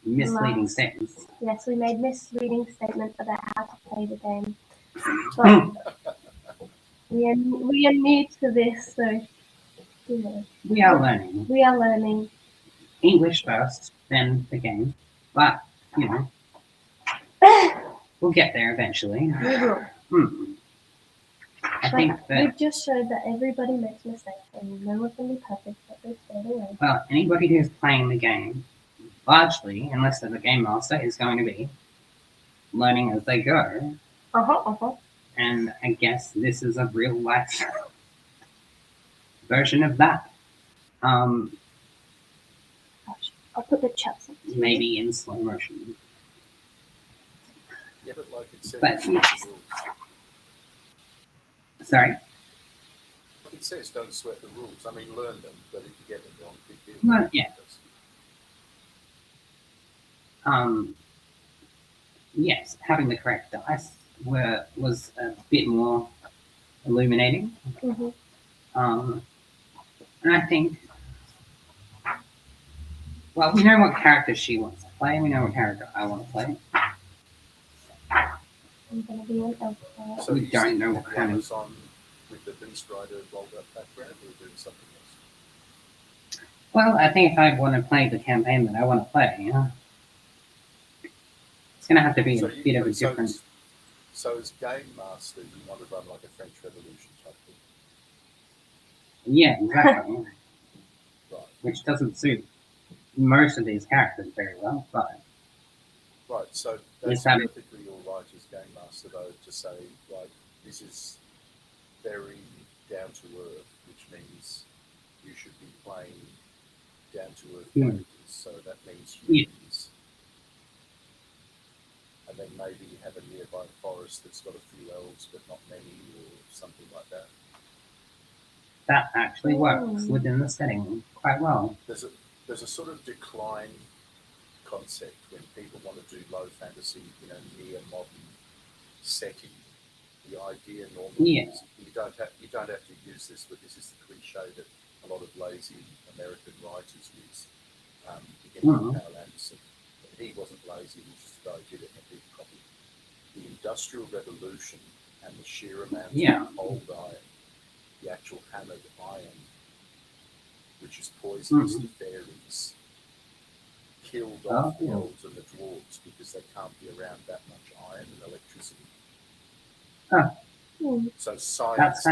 misleading statements. Yes, we made misleading statements about how to play the game. But we are new to this, so you know. We are learning. We are learning. English first, then the game. But, you know, we'll get there eventually. We will. I think that... We've just showed that everybody makes mistakes and no one can be perfect, but they stay away. Well, anybody who's playing the game, largely, unless they're the game master, is going to be learning as they go. And I guess this is a real life version of that. Gosh, I'll put the chat. Maybe in slow motion. Yeah, but like it says, yes. Sorry? It says don't sweat the rules. I mean, learn them, but if you get them wrong, big deal. Well, yeah. Yes, having the correct dice was a bit more illuminating. And I think, well, we know what character she wants to play. We know what character I want to play. I'm gonna be an elf. So we don't know what kind of... with the Beast Rider rolled up background, or doing something else? Well, I think if I want to play the campaign that I want to play, it's going to have to be a bit of a different... So as game master, you want to run like a French Revolution type thing? Yeah, exactly. Right. Which doesn't suit most of these characters very well, but... Right, so that's perfectly all right as game master, though, to say, like, this is very down to earth, which means you should be playing down to earth characters. So that means humans. And then maybe you have a nearby forest that's got a few elves, but not many, or something like that. That actually works within the setting quite well. There's a sort of decline concept when people want to do low fantasy, near modern setting. The idea normally is you don't have to use this, but this is the cliche that a lot of lazy American writers use. Beginning with Hal Anderson, but he wasn't lazy; he just did it in a big copy. The Industrial Revolution and the sheer amount of old iron, the actual hammered iron, which is poisonous to fairies, killed off the elves and the dwarves because they can't be around that much iron and electricity. So science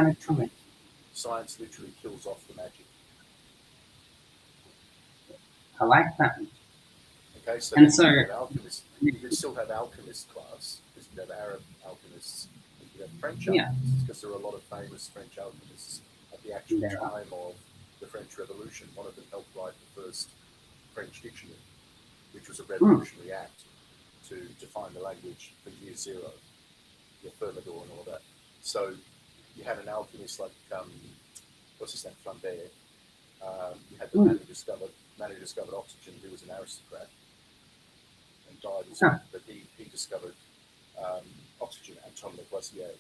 literally kills off the magic. I like that. Okay, so you can still have alchemist class, because you have Arab alchemists, you have French alchemists, because there are a lot of famous French alchemists at the actual time of the French Revolution. One of them helped write the first French dictionary, which was a revolutionary act to define the language for year zero, your Thermidor and all that. So you had an alchemist like, what's his name, Flambert. You had the man who discovered oxygen, who was an aristocrat and died as well, but he discovered oxygen, Antoine Lavoisier.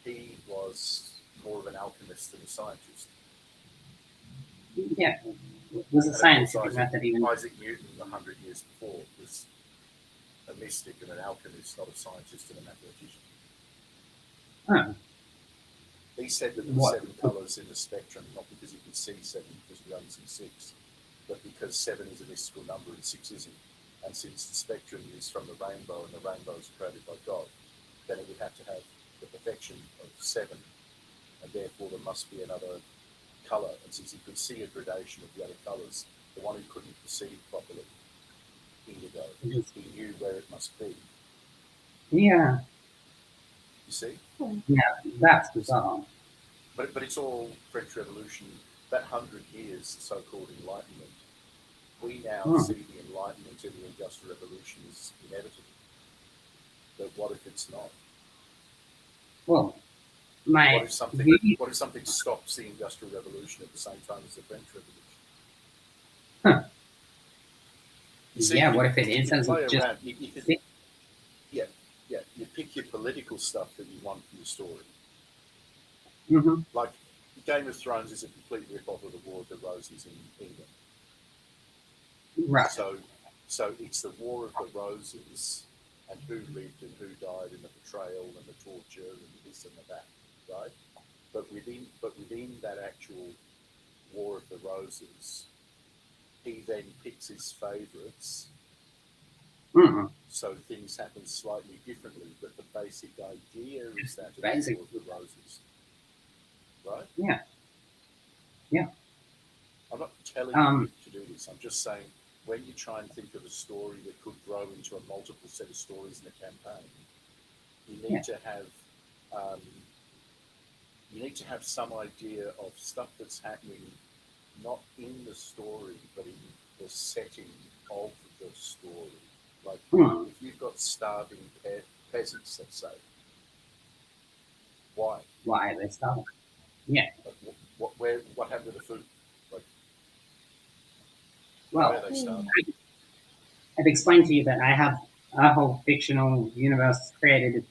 He was more of an alchemist than a scientist. Yeah, it was a scientific method even. Isaac Newton, 100 years before, was a mystic and an alchemist, not a scientist and a mathematician. He said that there were 7 colours in the spectrum, not because he could see 7, because we only see 6, but because 7 is a mystical number and 6 isn't. And since the spectrum is from the rainbow and the rainbow is created by God, then it would have to have the perfection of 7, and therefore there must be another colour. And since he could see a gradation of the other colours, the one who couldn't perceive properly, indigo, he knew where it must be. Yeah. You see? Yeah, that's bizarre. But it's all French Revolution, that 100 years, so-called Enlightenment. We now see the Enlightenment in the Industrial Revolution is inevitable. But what if it's not? Well, what if something stops the Industrial Revolution at the same time as the French Revolution? See, what if it is? You pick your political stuff that you want for your story. Like Game of Thrones is a complete rip-off of the War of the Roses in England. Right. So So it's the War of the Roses, and who lived and who died, and the betrayal and the torture and this and that, right? But within that actual War of the Roses, he then picks his favourites. Mm-hmm. So things happen slightly differently, but the basic idea is that of Basic. War of the Roses, right? Yeah. Yeah. I'm not telling you to do this. I'm just saying, when you try and think of a story that could grow into a multiple set of stories in a campaign, you need to have some idea of stuff that's happening, not in the story, but in the setting of the story. Like if you've got starving peasants, let's say, why? Why are they starving? Yeah. Like, what happened to the food? Like, well, why are they starving? I've explained to you that I have a whole fictional universe created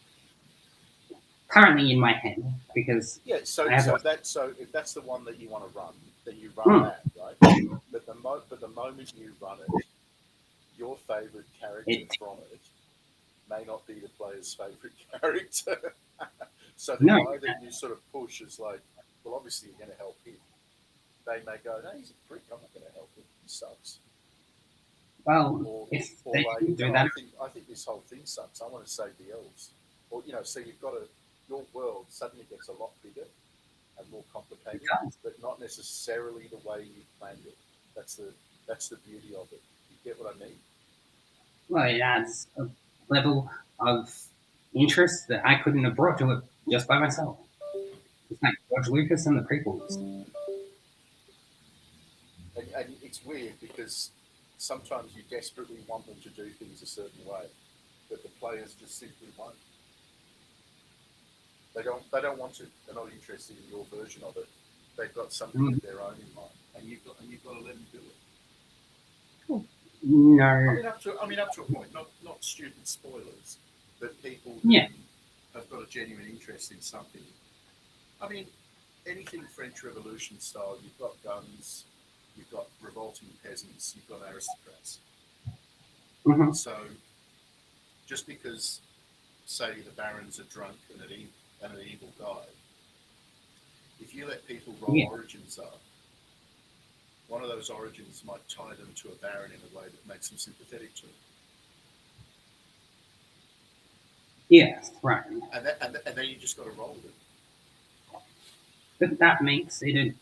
currently in my head because so if that's the one that you want to run, then you run that, right? But the moment you run it, your favourite character from it may not be the player's favourite character. So the guy that you sort of push is like, well, obviously you're going to help him. They may go, no, he's a prick. I'm not going to help him. He sucks. Well, I think this whole thing sucks. I want to save the elves. Or so you've got your world suddenly gets a lot bigger and more complicated, but not necessarily the way you planned it. That's the beauty of it. You get what I mean? Well, it adds a level of interest that I couldn't have brought to it just by myself. It's like George Lucas and the prequels. And it's weird because sometimes you desperately want them to do things a certain way, but the players just simply won't. They don't want to. They're not interested in your version of it. They've got something of their own in mind, and you've got to let them do it. No. I mean, up to a point. Not stupid spoilers, but people who have got a genuine interest in something. I mean, anything French Revolution style. You've got guns. You've got revolting peasants. You've got aristocrats. Mm-hmm. So, just because, say, the barons are drunk and an evil guy, if you let people roll origins up, one of those origins might tie them to a baron in a way that makes them sympathetic to him. Yes, right. And then you just got to roll with it. But that makes it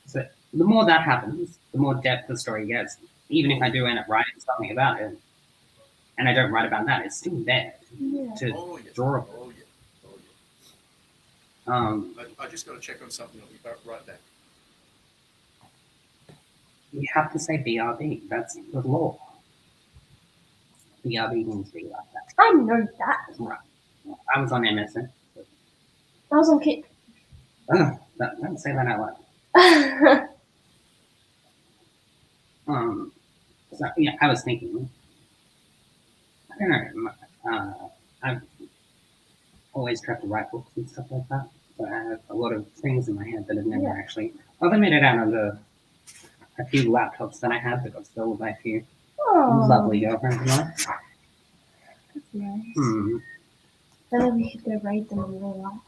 so the more that happens, the more depth the story gets. Even if I do end up writing something about it, and I don't write about that, it's still there to draw up. I just got to check on something. I'll be right back. You have to say BRB. That's the law. BRB means be like that. I know that. Right. I was on MSN. I was on Kick. Oh, don't say that out loud. So yeah, I was thinking. I don't know. I've always tried to write books and stuff like that. So I have a lot of things in my head that have never actually. Well, they made it out of a few laptops that I had that got stolen by a few lovely girlfriends of mine. That's nice. Maybe we should go raid them in real life.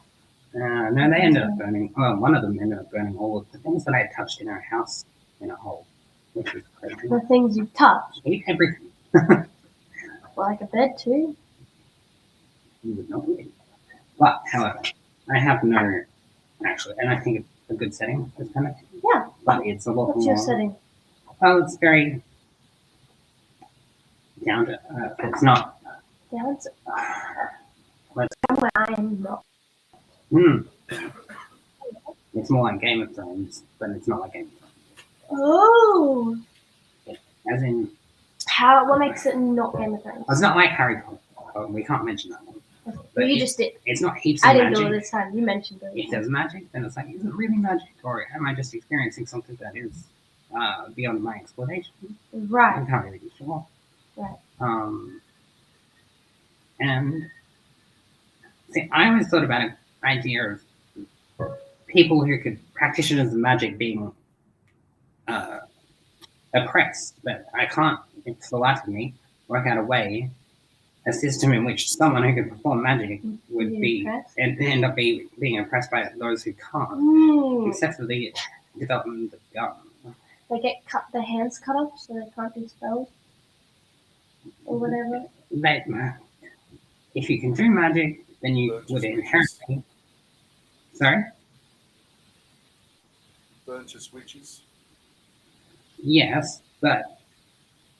No, they ended up burning. Well, one of them ended up burning all of the things that I had touched in our house in a hole, which was crazy. The things you touched? Everything. Like a bed too? You would not believe. But, however, I have no, actually, and I think it's a good setting for this kind of thing. Yeah. But it's a lot more. What's your setting? Well, it's very down to earth. It's not. Down to earth. Somewhere I am not. It's more like Game of Thrones, but it's not like Game of Thrones. Oh. Yeah. As in. What makes it not Game of Thrones? It's not like Harry Potter. Oh, we can't mention that one. But you just did. It's not heaps of magic. I didn't do it this time. You mentioned it. If there's magic, then it's like, is it really magic? Or am I just experiencing something that is beyond my explanation? Right. I can't really be sure. Right. And see, I always thought about an idea of people who could practitioners of magic being oppressed, but I can't for the life of me, work out a system in which someone who could perform magic would be and end up being impressed by those who can't, except for the development of gun. They get their hands cut off so they can't do spells or whatever. If you can do magic, then you would inherently. Sorry? Burnt as witches? Yes, but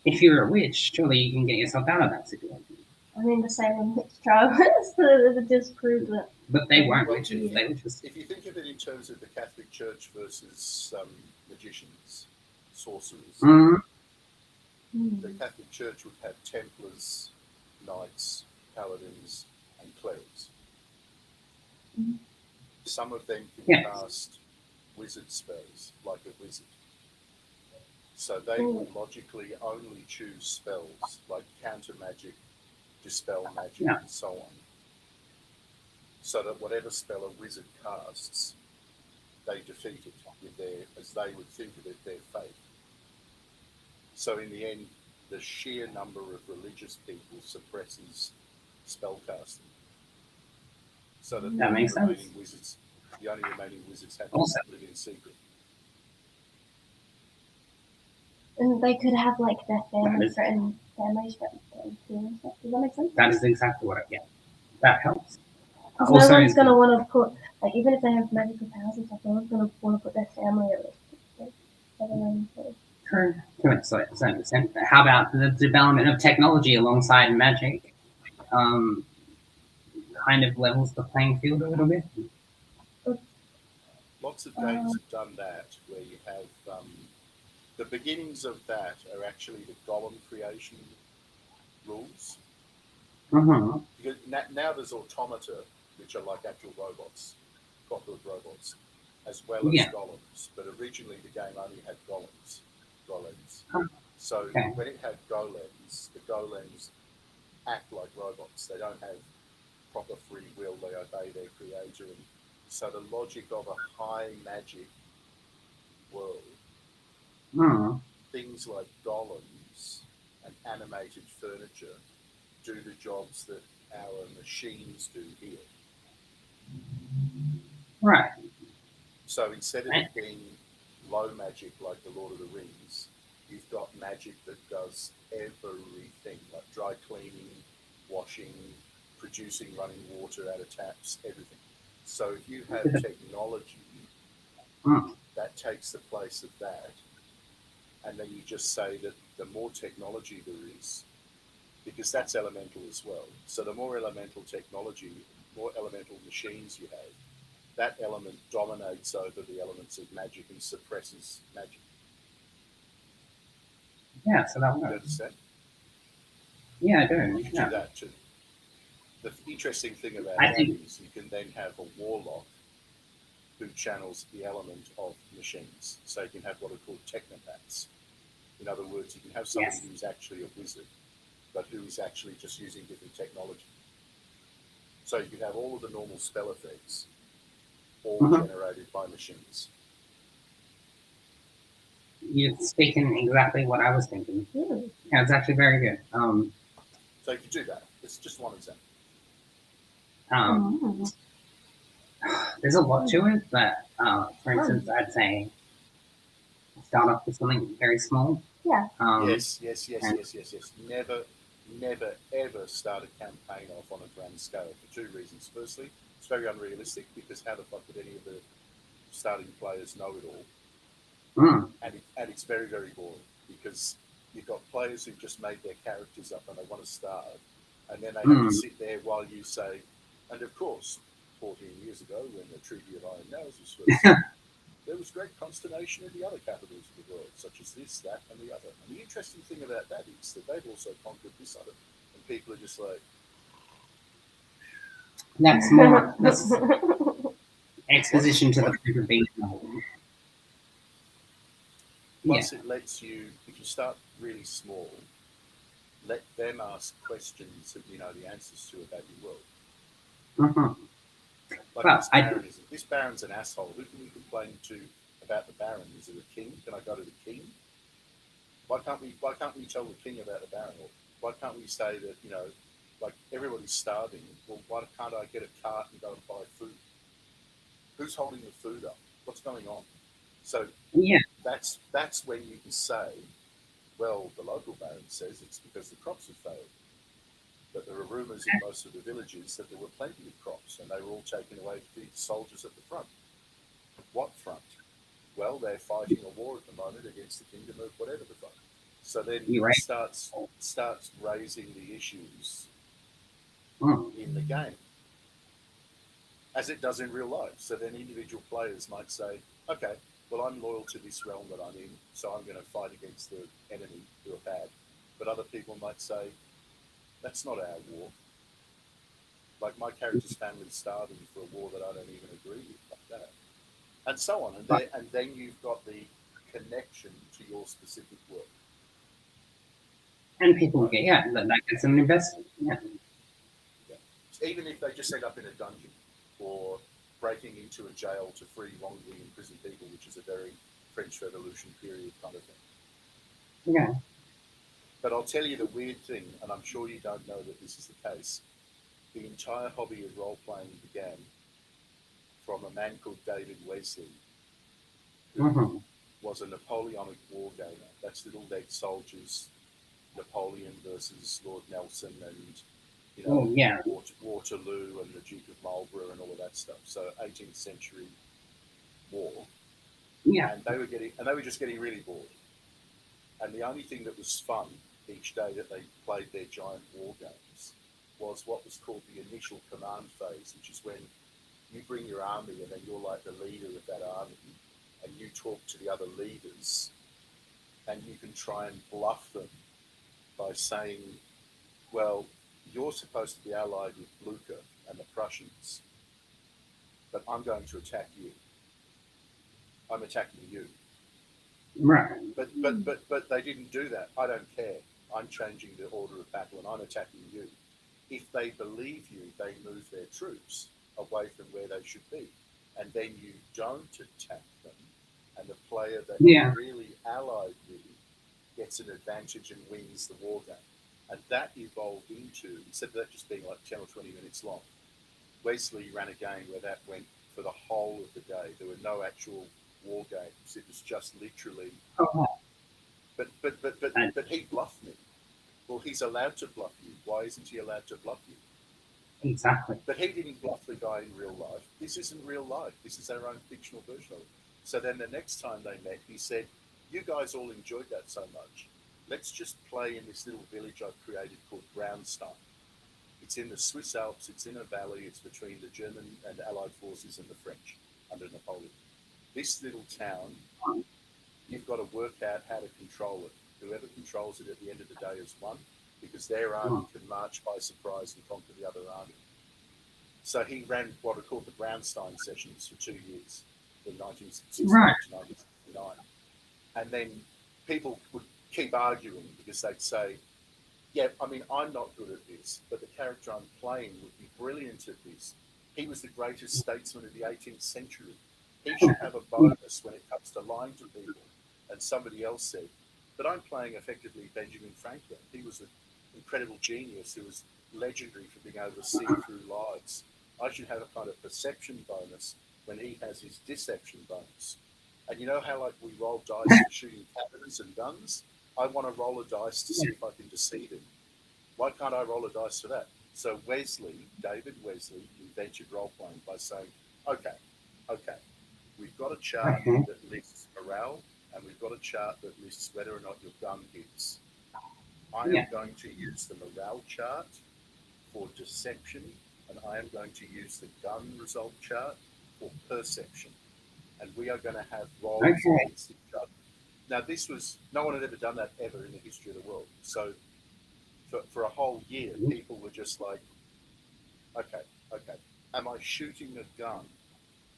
if you're a witch, surely you can get yourself out of that situation. I mean, the Salem witch trials to disprove that. But they weren't witches. They were just. If you think of it in terms of the Catholic Church versus magicians, sorcerers, the Catholic Church would have Templars, Knights, Paladins, and Clerics. Some of them can cast wizard spells, like a wizard. So they will logically only choose spells like counter magic, dispel magic, and so on. So that whatever spell a wizard casts, they defeat it with their, as they would think of it, their faith. So in the end, the sheer number of religious people suppresses spellcasting. So that makes sense. The only remaining wizards have to live in secret. And they could have like their family, certain families that too. Does that make sense? That is exactly what I get. That helps. No one's going to want to put, like, even if they have magical powers and stuff, no one's going to want to put their family at risk. To a certain extent. How about the development of technology alongside magic? Kind of levels the playing field a little bit. Lots of games have done that, where you have the beginnings of that are actually the golem creation rules. Because now there's automata, which are like actual robots, proper robots, as well as golems. But originally the game only had golems. So when it had golems, the golems act like robots. They don't have proper free will. They obey their creator. And so the logic of a high magic world, things like golems and animated furniture do the jobs that our machines do here. Right. So instead of it being low magic like the Lord of the Rings, you've got magic that does everything, like dry cleaning, washing, producing running water out of taps, everything. So if you have technology that takes the place of that, and then you just say that the more technology there is, because that's elemental as well. So the more elemental technology, more elemental machines you have, that element dominates over the elements of magic and suppresses magic. Yeah, so that works. You understand? Yeah, I do. You can do that too. The interesting thing about that is you can then have a warlock who channels the element of machines. So you can have what are called technopaths. In other words, you can have somebody who's actually a wizard, but who is actually just using different technology. So you can have all of the normal spell effects, all generated by machines. You're speaking exactly what I was thinking. Yeah, it's actually very good. So you can do that. It's just one example. There's a lot to it, but for instance, I'd say start off with something very small. Yeah. Yes. Never, ever start a campaign off on a grand scale for two reasons. Firstly, it's very unrealistic, because how the fuck would any of the starting players know it all? And it's very, very boring, because you've got players who've just made their characters up and they want to start, and then they have to sit there while you say, and of course, 14 years ago, when the Treaty of Iron Nails was first signed, there was great consternation in the other capitals of the world, such as this, that, and the other. And the interesting thing about that is that they've also conquered this other, and people are just like... That's more exposition to the proof of being. Plus, it lets you, if you start really small, let them ask questions that you know the answers to about your world. Like this Baron's an asshole. Who can we complain to about the Baron? Is it a king? Can I go to the king? Why can't we tell the king about the barrel? Why can't we say that, you know, like everybody's starving? Well, why can't I get a cart and go and buy food? Who's holding the food up? What's going on? So Yeah. that's when you can say, well, the local baron says it's because the crops have failed. But there are rumours in most of the villages that there were plenty of crops and they were all taken away to feed the soldiers at the front. What front? Well, they're fighting a war at the moment against the kingdom of whatever the front. So then You're it right. starts raising the issues Mm. in the game, as it does in real life. So then individual players might say, okay, well, I'm loyal to this realm that I'm in, so I'm going to fight against the enemy who are bad. But other people might say, that's not our war. Like my character's family's starving for a war that I don't even agree with, like that, and so on. And then you've got the connection to your specific work. And people Right. get, that gets an investment. Yeah. Even if they just end up in a dungeon or breaking into a jail to free wrongly imprisoned people, which is a very French Revolution period kind of thing. Yeah. But I'll tell you the weird thing, and I'm sure you don't know that this is the case. The entire hobby of role playing began from a man called David Wesley, who was a Napoleonic war gamer. That's Little Leg Soldiers, Napoleon versus Lord Nelson, and Waterloo and the Duke of Marlborough and all of that stuff. So 18th century war. Yeah. And they were just getting really bored. And the only thing that was fun each day that they played their giant war games was what was called the initial command phase, which is when you bring your army and then you're like the leader of that army and you talk to the other leaders and you can try and bluff them by saying, well, you're supposed to be allied with Blucher and the Prussians, but I'm going to attack you. I'm attacking you. Right. But they didn't do that. I don't care. I'm changing the order of battle and I'm attacking you. If they believe you, they move their troops away from where they should be. And then you don't attack them. And the player that you're really allied with gets an advantage and wins the war game. And that evolved into, instead of that just being like 10 or 20 minutes long, Wesley ran a game where that went for the whole of the day. There were no actual war games. It was just literally. But he bluffed me. Well, he's allowed to bluff you. Why isn't he allowed to bluff you? Exactly. But he didn't bluff the guy in real life. This isn't real life. This is our own fictional version of it. So then the next time they met, he said, you guys all enjoyed that so much. Let's just play in this little village I've created called Brownstein. It's in the Swiss Alps. It's in a valley. It's between the German and Allied forces and the French under Napoleon. This little town, you've got to work out how to control it. Whoever controls it at the end of the day is won, because their army can march by surprise and conquer the other army. So he ran what are called the Brownstein sessions for 2 years, from 1969 to 1969. And then people would keep arguing because they'd say, yeah, I mean, I'm not good at this, but the character I'm playing would be brilliant at this. He was the greatest statesman of the 18th century. He should have a bonus when it comes to lying to people. And somebody else said, but I'm playing effectively Benjamin Franklin. He was an incredible genius who was legendary for being able to see through lies. I should have a kind of perception bonus when he has his deception bonus. And you know how like we roll dice for shooting cannons and guns? I want to roll a dice to see if I can deceive him. Why can't I roll a dice for that? So David Wesley, invented role-playing by saying, okay, we've got a chart that lists morale, and we've got a chart that lists whether or not your gun hits. I am going to use the morale chart for deception, and I am going to use the gun result chart for perception. And we are going to have rolls against each other. Now, no one had ever done that ever in the history of the world. So for a whole year, people were just like, okay, am I shooting a gun?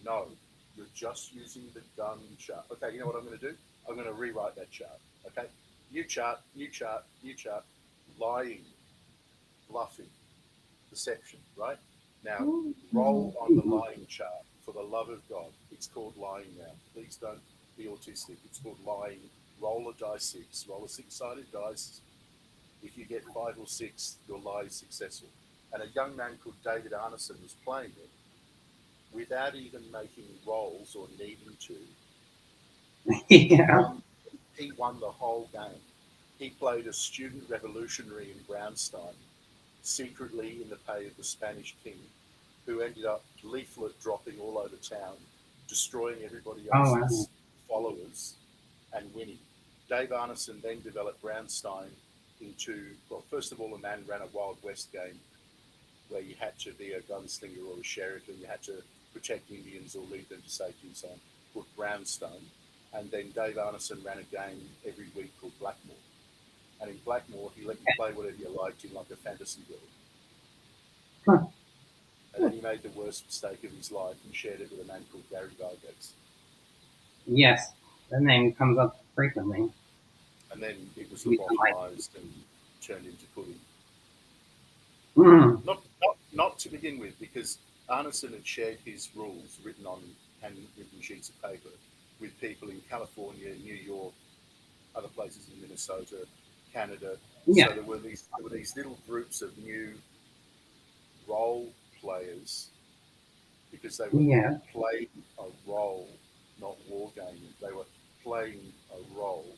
No, you're just using the gun chart. Okay, you know what I'm going to do? I'm going to rewrite that chart. Okay, new chart, lying, bluffing, deception, right? Now, roll on the lying chart. For the love of God, it's called lying now. Please don't be autistic. It's called lying roll a die 6, roll a 6-sided dice. If you get 5 or 6, your lie is successful. And a young man called David Arneson was playing it without even making rolls or needing to. Yeah. He won the whole game. He played a student revolutionary in Brownstein, secretly in the pay of the Spanish king, who ended up leaflet dropping all over town, destroying everybody Oh, else's wow. followers and winning. Dave Arneson then developed Brownstein into, well, first of all, a man ran a Wild West game where you had to be a gunslinger or a sheriff and you had to protect Indians or lead them to safety and so on, called Brownstone. And then Dave Arneson ran a game every week called Blackmore. And in Blackmore, he let you play whatever you liked in like a fantasy world. Huh. And then he made the worst mistake of his life and shared it with a man called Gary Gygax. Yes, that name comes up frequently. And then it was lobotomized and turned into pudding. Mm. Not to begin with, because Arneson had shared his rules written on handwritten sheets of paper with people in California, New York, other places in Minnesota, Canada. Yeah. So there were these little groups of new role players because they were playing a role, not wargaming. They were playing a role,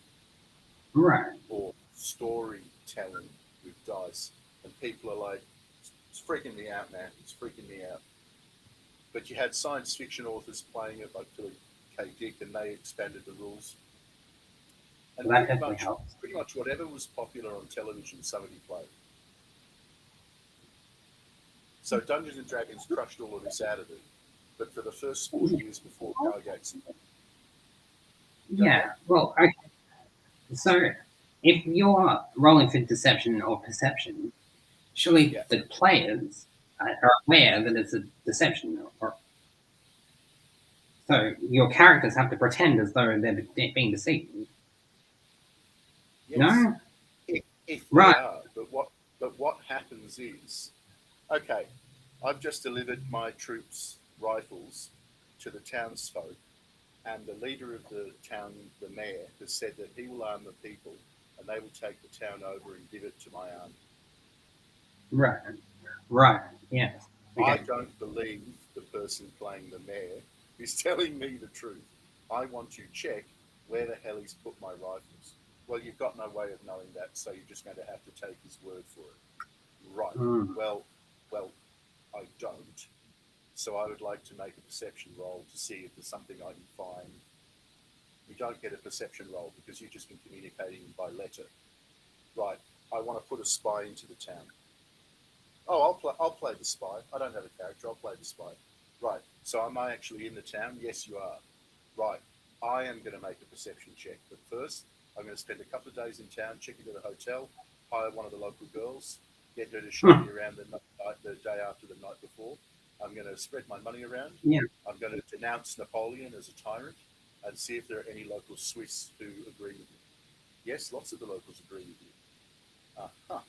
Right. or storytelling with dice. And people are like, it's freaking me out, man. It's freaking me out. But you had science fiction authors playing it, like Philip K. Dick, and they expanded the rules. And Well, that definitely helps. Pretty much whatever was popular on television, somebody played. So Dungeons and Dragons crushed all of this out of it. But for the first 4 years before Gygax. Yeah. Well, okay. So if you're rolling for deception or perception, surely the players are aware that it's a deception. So your characters have to pretend as though they're being deceived. Yes. No? If Right. they are. But what happens is, okay, I've just delivered my troops' rifles to the townsfolk, and the leader of the town, the mayor, has said that he will arm the people and they will take the town over and give it to my army. Right. Right. Yes. Okay. I don't believe the person playing the mayor is telling me the truth. I want to check where the hell he's put my rifles. Well, you've got no way of knowing that, so you're just going to have to take his word for it. Right. Mm. Well, I don't. So I would like to make a perception roll to see if there's something I can find. You don't get a perception roll because you've just been communicating by letter. Right. I want to put a spy into the town. Oh, I'll play the spy. I don't have a character. I'll play the spy. Right. So am I actually in the town? Yes, you are. Right. I am going to make a perception check. But first, I'm going to spend a couple of days in town, check into the hotel, hire one of the local girls, get her to show me around the day after the night before. I'm going to spread my money around. Yeah. I'm going to denounce Napoleon as a tyrant and see if there are any local Swiss who agree with me. Yes, lots of the locals agree with you. Uh-huh.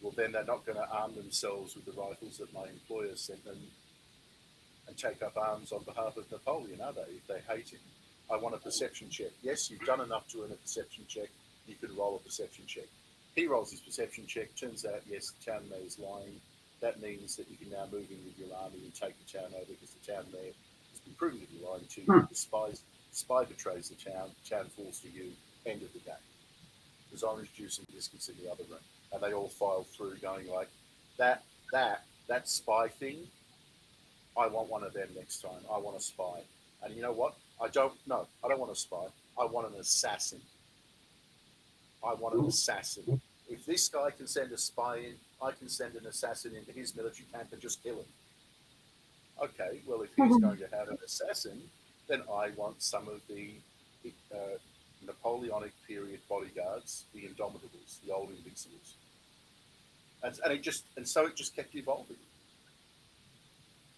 Well, then they're not going to arm themselves with the rifles that my employer sent them and take up arms on behalf of Napoleon, are they, if they hate him? I want a perception check. Yes, you've done enough to earn a perception check. You can roll a perception check. He rolls his perception check. Turns out, yes, the town mayor is lying. That means that you can now move in with your army and take the town over because the town mayor has been proven to be lying to you. The spy betrays the town falls to you, end of the game. There's orange juice and biscuits in the other room. And they all file through going like, that spy thing, I want one of them next time. I want a spy. And you know what? I don't want a spy. I want an assassin. I want an assassin. If this guy can send a spy in, I can send an assassin into his military camp and just kill him. Okay, well, if he's going to have an assassin, then I want some of the Napoleonic period bodyguards, the Indomitables, the old Invincibles. And so it just kept evolving.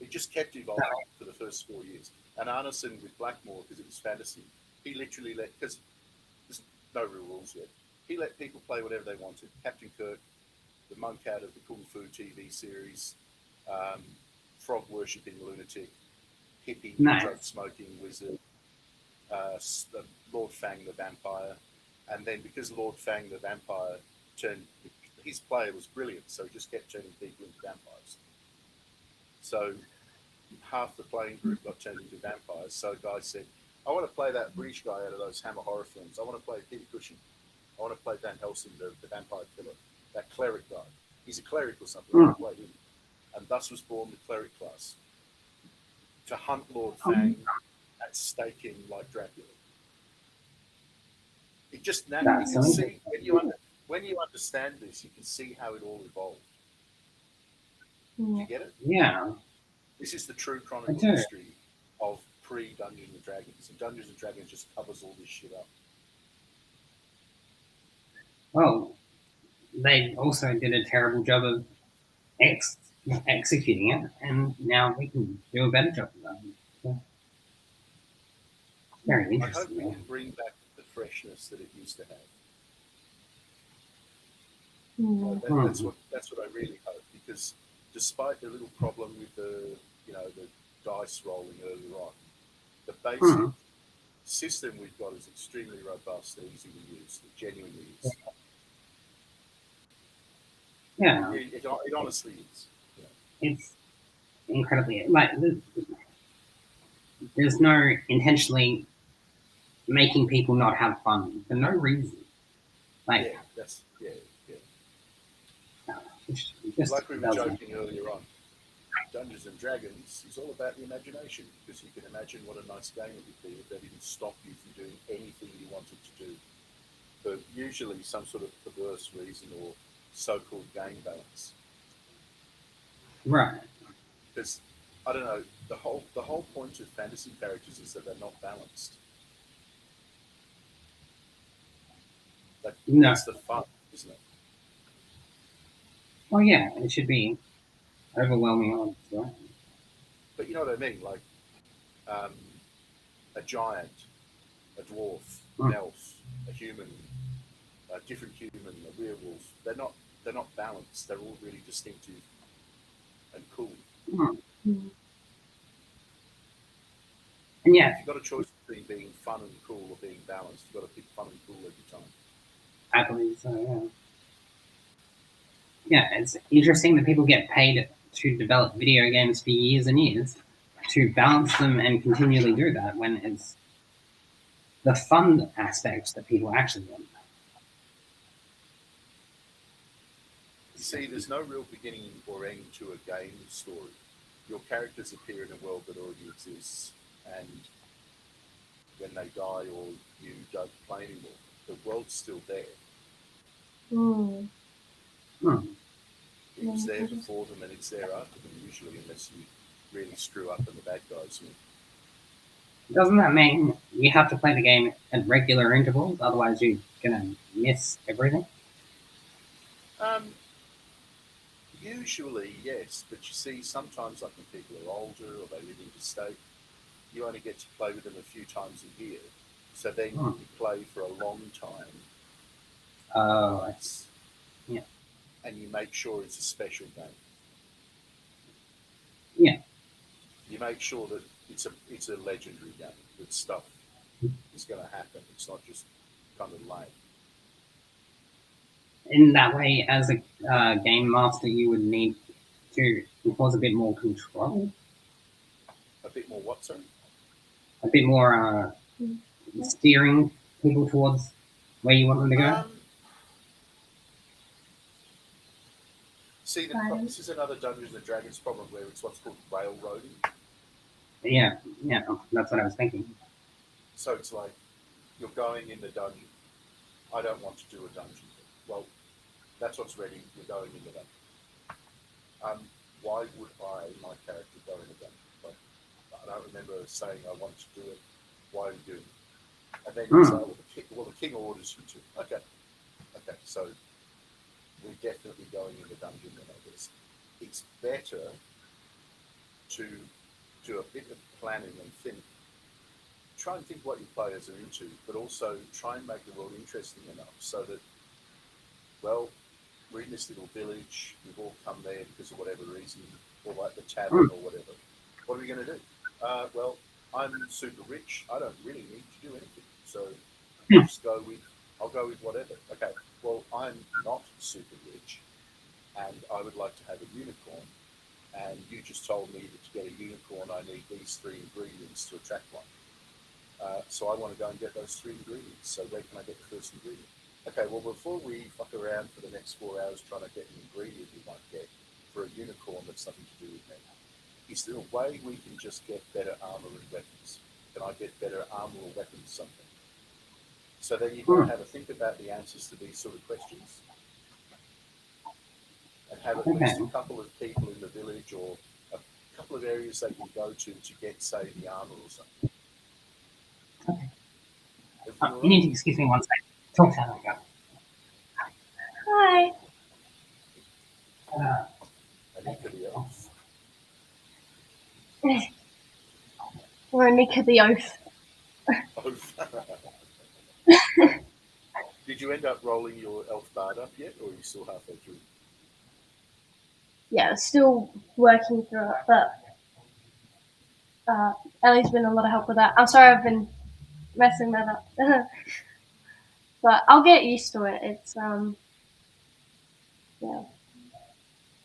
It just kept evolving for the first 4 years. And Arneson with Blackmore, because it was fantasy, he literally because there's no real rules yet, he let people play whatever they wanted. Captain Kirk, the monk out of the Kung Fu TV series, frog worshipping lunatic, hippie, drug smoking wizard, Lord Fang the Vampire, and then because Lord Fang the Vampire turned, his player was brilliant, so he just kept turning people into vampires. So half the playing group got turned into vampires. So a guy said, I want to play that British guy out of those Hammer horror films. I want to play Peter Cushing. I want to play Van Helsing, the vampire killer, that cleric guy. He's a cleric or something. I want to play him. And thus was born the cleric class. To hunt Lord Fang at staking like Dracula. It just you can see when you understand this, you can see how it all evolved. Do you get it? Yeah. This is the true chronicle history of pre-Dungeons and Dragons, and Dungeons and Dragons just covers all this shit up. Well, they also did a terrible job of executing it, and now we can do a better job of that. So, very interesting. I hope we can bring back the freshness that it used to have. That's what I really hope, because despite the little problem with the dice rolling earlier on, the basic system we've got is extremely robust and easy to use. It genuinely is. Yeah, it honestly is. Yeah. It's incredibly there's no intentionally making people not have fun for no reason. Just like we were joking earlier on, Dungeons and Dragons is all about the imagination, because you can imagine what a nice game it would be if they didn't stop you from doing anything you wanted to do for usually some sort of perverse reason or so-called game balance. Right. Because I don't know, the whole point of fantasy characters is that they're not balanced. That's the fun, isn't it? Well, yeah, it should be overwhelming odds, right? But you know what I mean, like a giant, a dwarf, an elf, a human, a different human, a werewolf. They're not balanced. They're all really distinctive and cool. And yeah, if you've got a choice between being fun and cool or being balanced, you've got to pick fun and cool every time. I believe so, yeah. Yeah, it's interesting that people get paid to develop video games for years and years to balance them and continually do that when it's the fun aspects that people actually want. You see, there's no real beginning or end to a game story. Your characters appear in a world that already exists, and when they die or you don't play anymore, the world's still there. It was there before them and it's there after them, usually, unless you really screw up and the bad guys win. Doesn't that mean you have to play the game at regular intervals, otherwise you're going to miss everything? Usually, yes, but you see, sometimes like when people are older or they live interstate, you only get to play with them a few times a year. So then you play for a long time. Oh, yeah. And you make sure it's a special game. Yeah. You make sure that it's a legendary game. That stuff is going to happen. It's not just kind of lame. In that way, as a game master, you would need to enforce a bit more control. A bit more what, sorry? A bit more steering people towards where you want them to go. See, this is another Dungeons and Dragons problem where it's what's called railroading. Yeah, that's what I was thinking. So it's like, you're going in the dungeon. I don't want to do a dungeon. Well, that's what's ready. You're going in the dungeon. Why would my character, go in a dungeon? Like, I don't remember saying I want to do it. Why are you doing it? And then you say, well, the king orders you to. Okay, so we're definitely going in the dungeon then, I guess. It's better to do a bit of planning and think. Try and think what your players are into, but also try and make the world interesting enough so that, well, we're in this little village, we've all come there because of whatever reason, or like the tavern or whatever. What are we going to do? Well, I'm super rich. I don't really need to do anything. So Hmm. I'll go with whatever. Okay. Well, I'm not super rich, and I would like to have a unicorn. And you just told me that to get a unicorn, I need these three ingredients to attract one. So I want to go and get those three ingredients. So where can I get the first ingredient? Okay, well, before we fuck around for the next 4 hours trying to get an ingredient we might get for a unicorn that's nothing to do with me, is there a way we can just get better armor and weapons? Can I get better armor or weapons something? So then you've got to have a think about the answers to these sort of questions and have at least a couple of people in the village or a couple of areas they can go to get, say, the armor or something. Okay. Everything You need to excuse me one second. Talk to her. Hi. Anika the elf. We're Anika the Oath. Did you end up rolling your elf bard up yet, or are you still halfway through? Yeah, still working through it, but Ellie's been a lot of help with that. I'm sorry I've been messing that up. But I'll get used to it. It's yeah.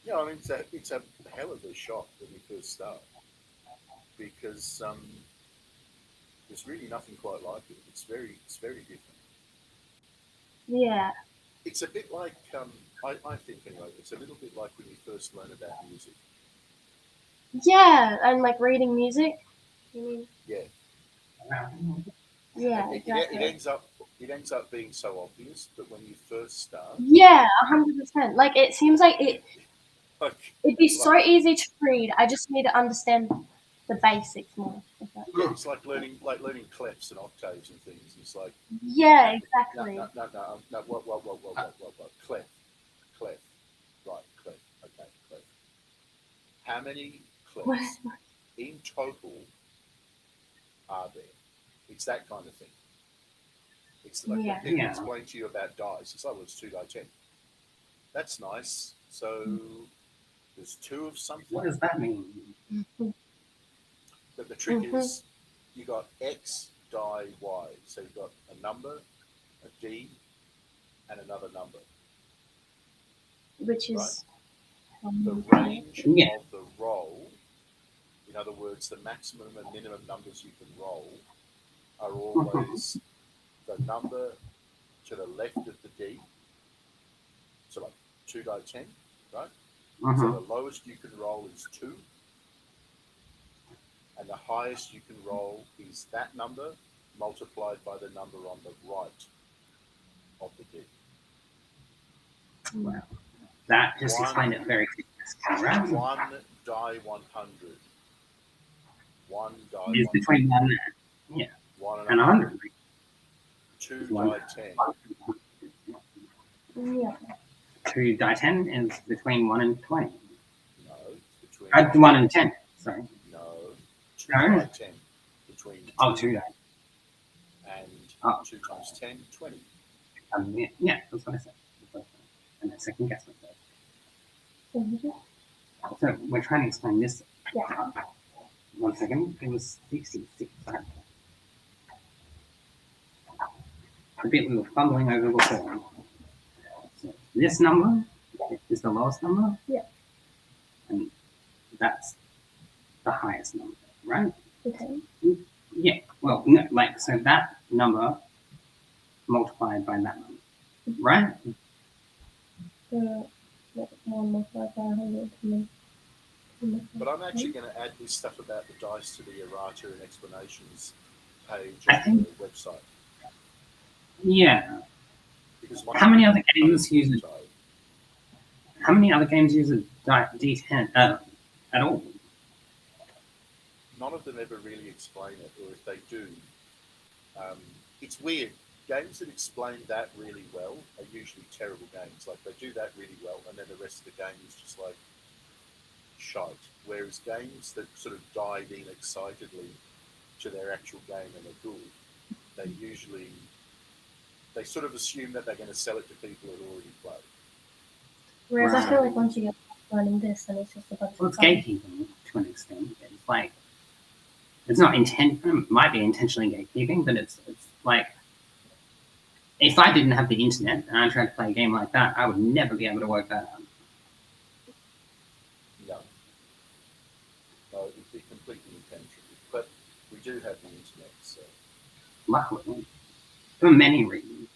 Yeah, I mean it's a hell of a shock when you first start because there's really nothing quite like it. It's very different. Yeah. It's a bit like I think anyway. It's a little bit like when you first learn about music. Yeah, and like reading music. You mean? Yeah. Yeah, It exactly. ends up being so obvious, but when you first start, Yeah, 100%. Like it seems like it'd be so like easy to read. I just need to understand the basics more. yeah, it's like learning clefs and octaves and things. It's like Yeah, no, exactly. what, clef, right, clef, okay, clef. How many clefs in total are there? It's that kind of thing. It's like when people explain to you about dice. It's like, well, it's 2 die 10. That's nice. So there's 2 of something. What does that mean? But the trick is, you got X die Y. So you've got a number, a D, and another number. Which is the range of the roll. In other words, the maximum and minimum numbers you can roll are always the number to the left of the D. So like 2 die 10, right? So the lowest you can roll is 2. And the highest you can roll is that number multiplied by the number on the right of the D. Wow. That just explained it very quickly, right? 1 die 100. 1 die 100. Is between 1 and 100. 2 die 10. Yeah. 2 die 10 is between 1 and 20. No, between 1 and 10. Sorry. No, 2 No. die 10. Between 2 die. And 2 times 10, 20. Yeah, that's what I said. And then second guess myself. So we're trying to explain this. Yeah. 1 second. It was 66. Right? The bit we were fumbling over before. So this number is the lowest number. Yeah. And that's the highest number, right? Okay. Yeah. Well, no, like, so that number multiplied by that number, right? But I'm actually going to add this stuff about the dice to the errata and explanations page on the website. Yeah. Because how many other games use it? How many other games use a D10 at all? None of them ever really explain it, or if they do, it's weird. Games that explain that really well are usually terrible games. Like, they do that really well, and then the rest of the game is just like shite. Whereas games that sort of dive in excitedly to their actual game and are good, they sort of assume that they're going to sell it to people who already played. Whereas I feel like once you get learning this, then it's just a bunch of it's gatekeeping to an extent. It's like it's not might be intentionally gatekeeping, but it's like, if I didn't have the internet and I tried to play a game like that, I would never be able to work that out. No, it'd be completely impenetrable. But we do have the internet, so. Luckily, for many reasons.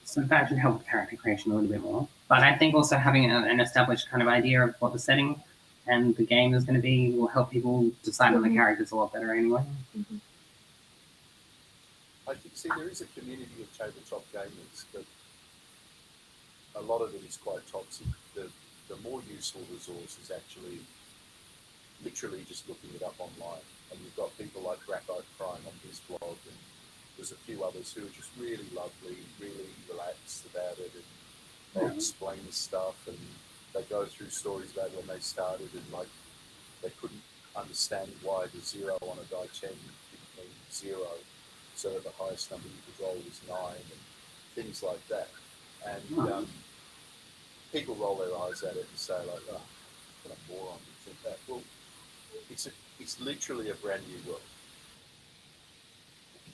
So that should help character creation a little bit more. But I think also having an established kind of idea of what the setting and the game is going to be will help people decide on the characters a lot better anyway. I think, see, there is a community of tabletop gamers, but a lot of it is quite toxic. The more useful resource is actually literally just looking it up online. And you've got people like Graphite Crime on his blog, and there's a few others who are just really lovely, really relaxed about it, and they explain stuff, and they go through stories about when they started, and like they couldn't understand why the 0 on a die 10 didn't mean 0, so the highest number you could roll was 9, and things like that. And people roll their eyes at it and say like, "Oh, what a moron!" You think that? Well, it's literally a brand new world.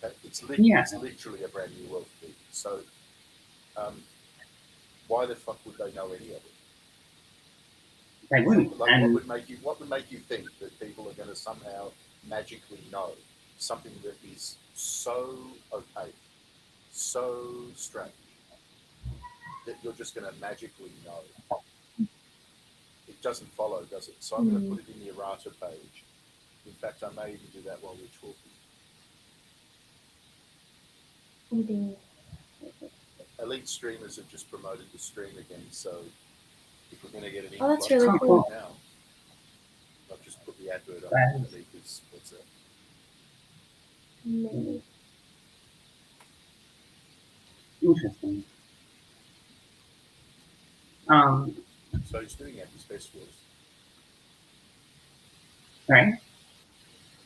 Okay? It's literally a brand new world. So, why the fuck would they know any of it? They wouldn't. Like, what would make you think that people are going to somehow magically know something that is so opaque, so strange, that you're just going to magically know? It doesn't follow, does it? So I'm going to put it in the errata page. In fact, I may even do that while we're talking. Indeed. Elite streamers have just promoted the stream again, so if we're going to get an Oh, that's really cool. now, I've just put the advert on underneath this. What's that? Interesting. So he's doing it his best for us. Right?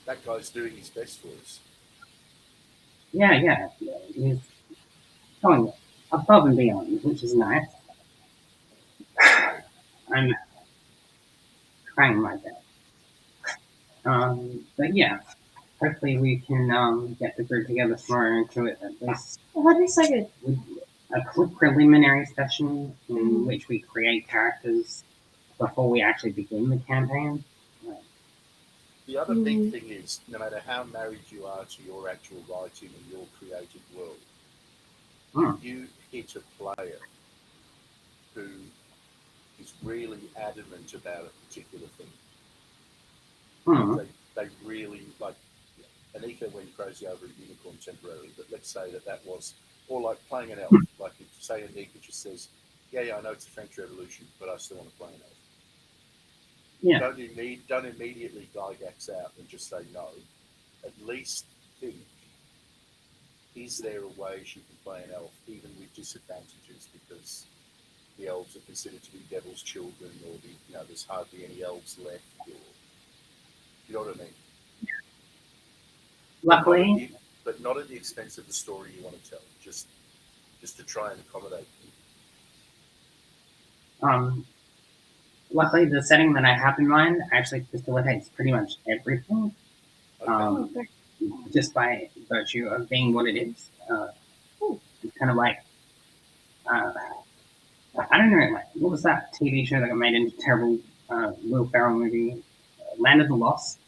That guy's doing his best for us. Yeah. He's going above and beyond, which is nice. I'm trying my best. But yeah, hopefully we can get the group together tomorrow and do it at least. Oh, that'd be so good. With a preliminary session in which we create characters before we actually begin the campaign. The other big thing is, no matter how married you are to your actual writing and your created world, if you hit a player who is really adamant about a particular thing, they really, like, Anika went crazy over a unicorn temporarily, but let's say that was, or like playing an elf, like if say Anika just says, yeah, I know it's the French Revolution, but I still want to play an elf. Yeah. Don't immediately Gygax out and just say no. At least think, is there a way she can play an elf, even with disadvantages, because the elves are considered to be devil's children, or there's hardly any elves left, or you know what I mean? Luckily, but not at the expense of the story you want to tell. Just to try and accommodate them. Luckily, the setting that I have in mind actually facilitates pretty much everything. Okay. Just by virtue of being what it is. It's kind of like, I don't know, like, what was that TV show that got made into a terrible Will Ferrell movie? Land of the Lost?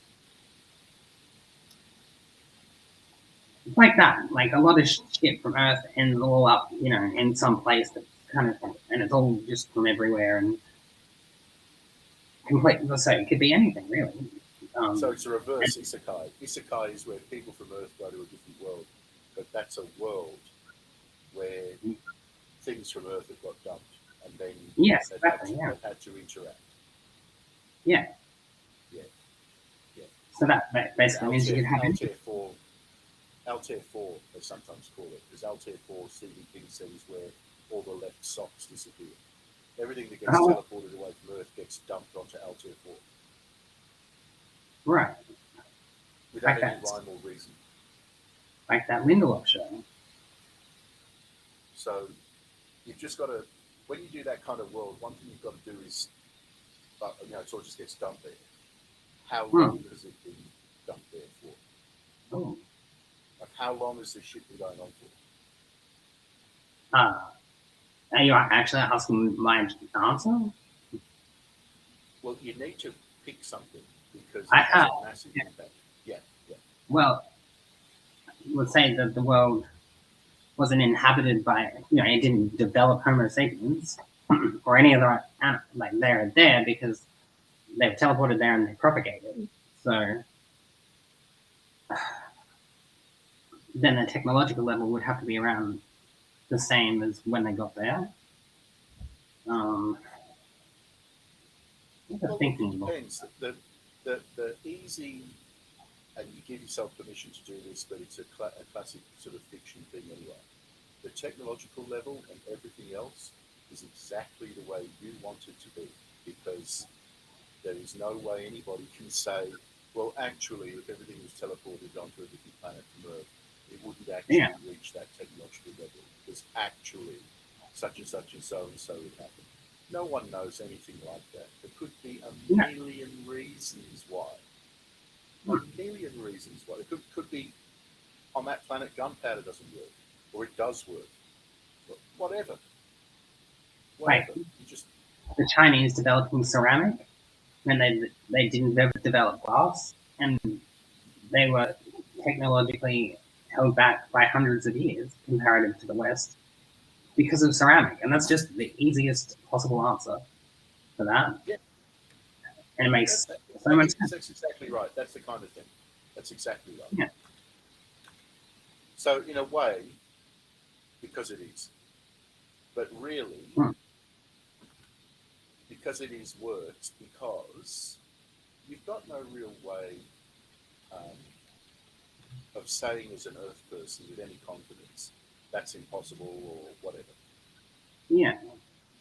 It's like that. Like, a lot of shit from Earth ends all up, in some place that's kind of, and it's all just from everywhere, and completely, so it could be anything, really. So it's a reverse isekai. Isekai is where people from Earth go to a different world, but that's a world where things from Earth have got dumped, and then they've had to interact. Yeah. Yeah. So that basically means you can have Altair 4, they sometimes call it, because Altair 4, Stephen King said, is where all the left socks disappear. Everything that gets teleported away from Earth gets dumped onto Altair 4. Right. Without any rhyme or reason. Like that Lindelof show. So you've just got to, when you do that kind of world, one thing you've got to do is, it all just gets dumped there. how long has it been dumped there for? Oh. Like, how long has this shit been going on for? Are you actually asking my answer? Well, you need to pick something because I it has have. a massive impact. Yeah. Well, let's say that the world wasn't inhabited by, it didn't develop Homo sapiens or any other animal. Like, they're there because they've teleported there and they propagated. So then the technological level would have to be around the same as when they got there. Well, look, it depends. The easy, and you give yourself permission to do this, but it's a classic sort of fiction thing anyway. The technological level and everything else is exactly the way you want it to be, because there is no way anybody can say, well, actually, if everything was teleported onto a different planet from Earth, it wouldn't actually reach that technological level, because actually such and so would happen. No one knows anything like that. There could be a million reasons why. A million reasons why. It could be on that planet gunpowder doesn't work, or it does work. But whatever. Right. You just The Chinese developing ceramic, and they didn't develop glass, and they were technologically held back by hundreds of years comparative to the West because of ceramic, and that's just the easiest possible answer for that. Yeah. And it makes so much sense. That's exactly right. That's the kind of thing. That's exactly right. Yeah. So in a way, because it is, but really, because it is works, because you've got no real way of saying as an Earth person with any confidence that's impossible or whatever. Yeah.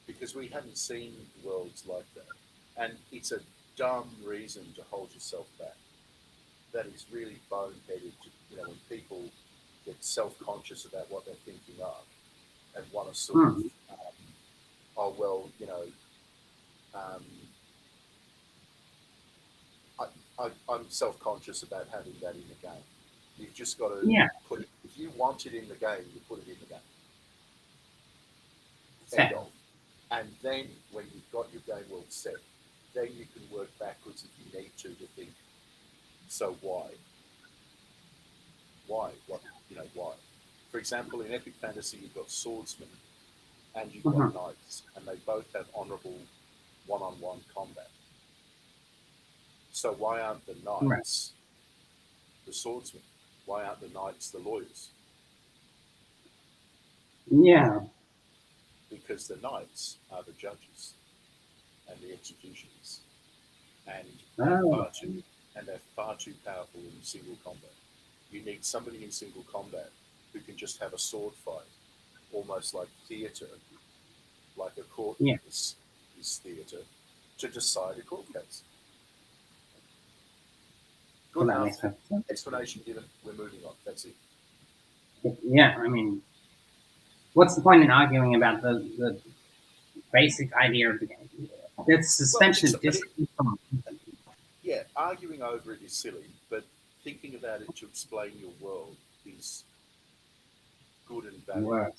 Because we haven't seen worlds like that. And it's a dumb reason to hold yourself back. That is really boneheaded to, when people get self-conscious about what they're thinking of and want to sort of, I'm self-conscious about having that in the game. You've just got to put it, if you want it in the game, you put it in the game. End of. And then when you've got your game world set, then you can work backwards if you need to think, so why? Why? Why? For example, in Epic Fantasy, you've got swordsmen and you've got knights, and they both have honorable one-on-one combat. So why aren't the knights the swordsmen? Why aren't the knights the lawyers? Yeah. Because the knights are the judges and the executioners, and they're far too powerful in single combat. You need somebody in single combat who can just have a sword fight, almost like theatre, like a court case is theatre, to decide a court case. Good enough. Explanation given. We're moving on. That's it. Yeah, I mean, what's the point in arguing about the basic idea of the game? It's suspension of disbelief. Yeah, arguing over it is silly, but thinking about it to explain your world is good and valuable,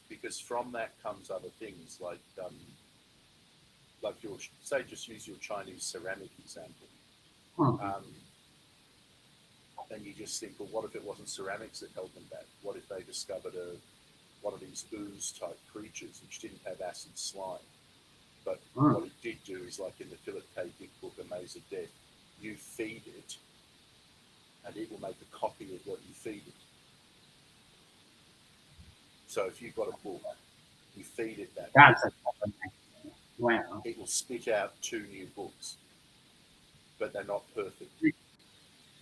because from that comes other things like your, say, just use your Chinese ceramic example. And you just think, well, what if it wasn't ceramics that held them back? What if they discovered one of these ooze-type creatures which didn't have acid slime? But what it did do is, like in the Philip K. Dick book, A Maze of Death, you feed it, and it will make a copy of what you feed it. So if you've got a book, you feed it that book, it will spit out 2 new books, but they're not perfect.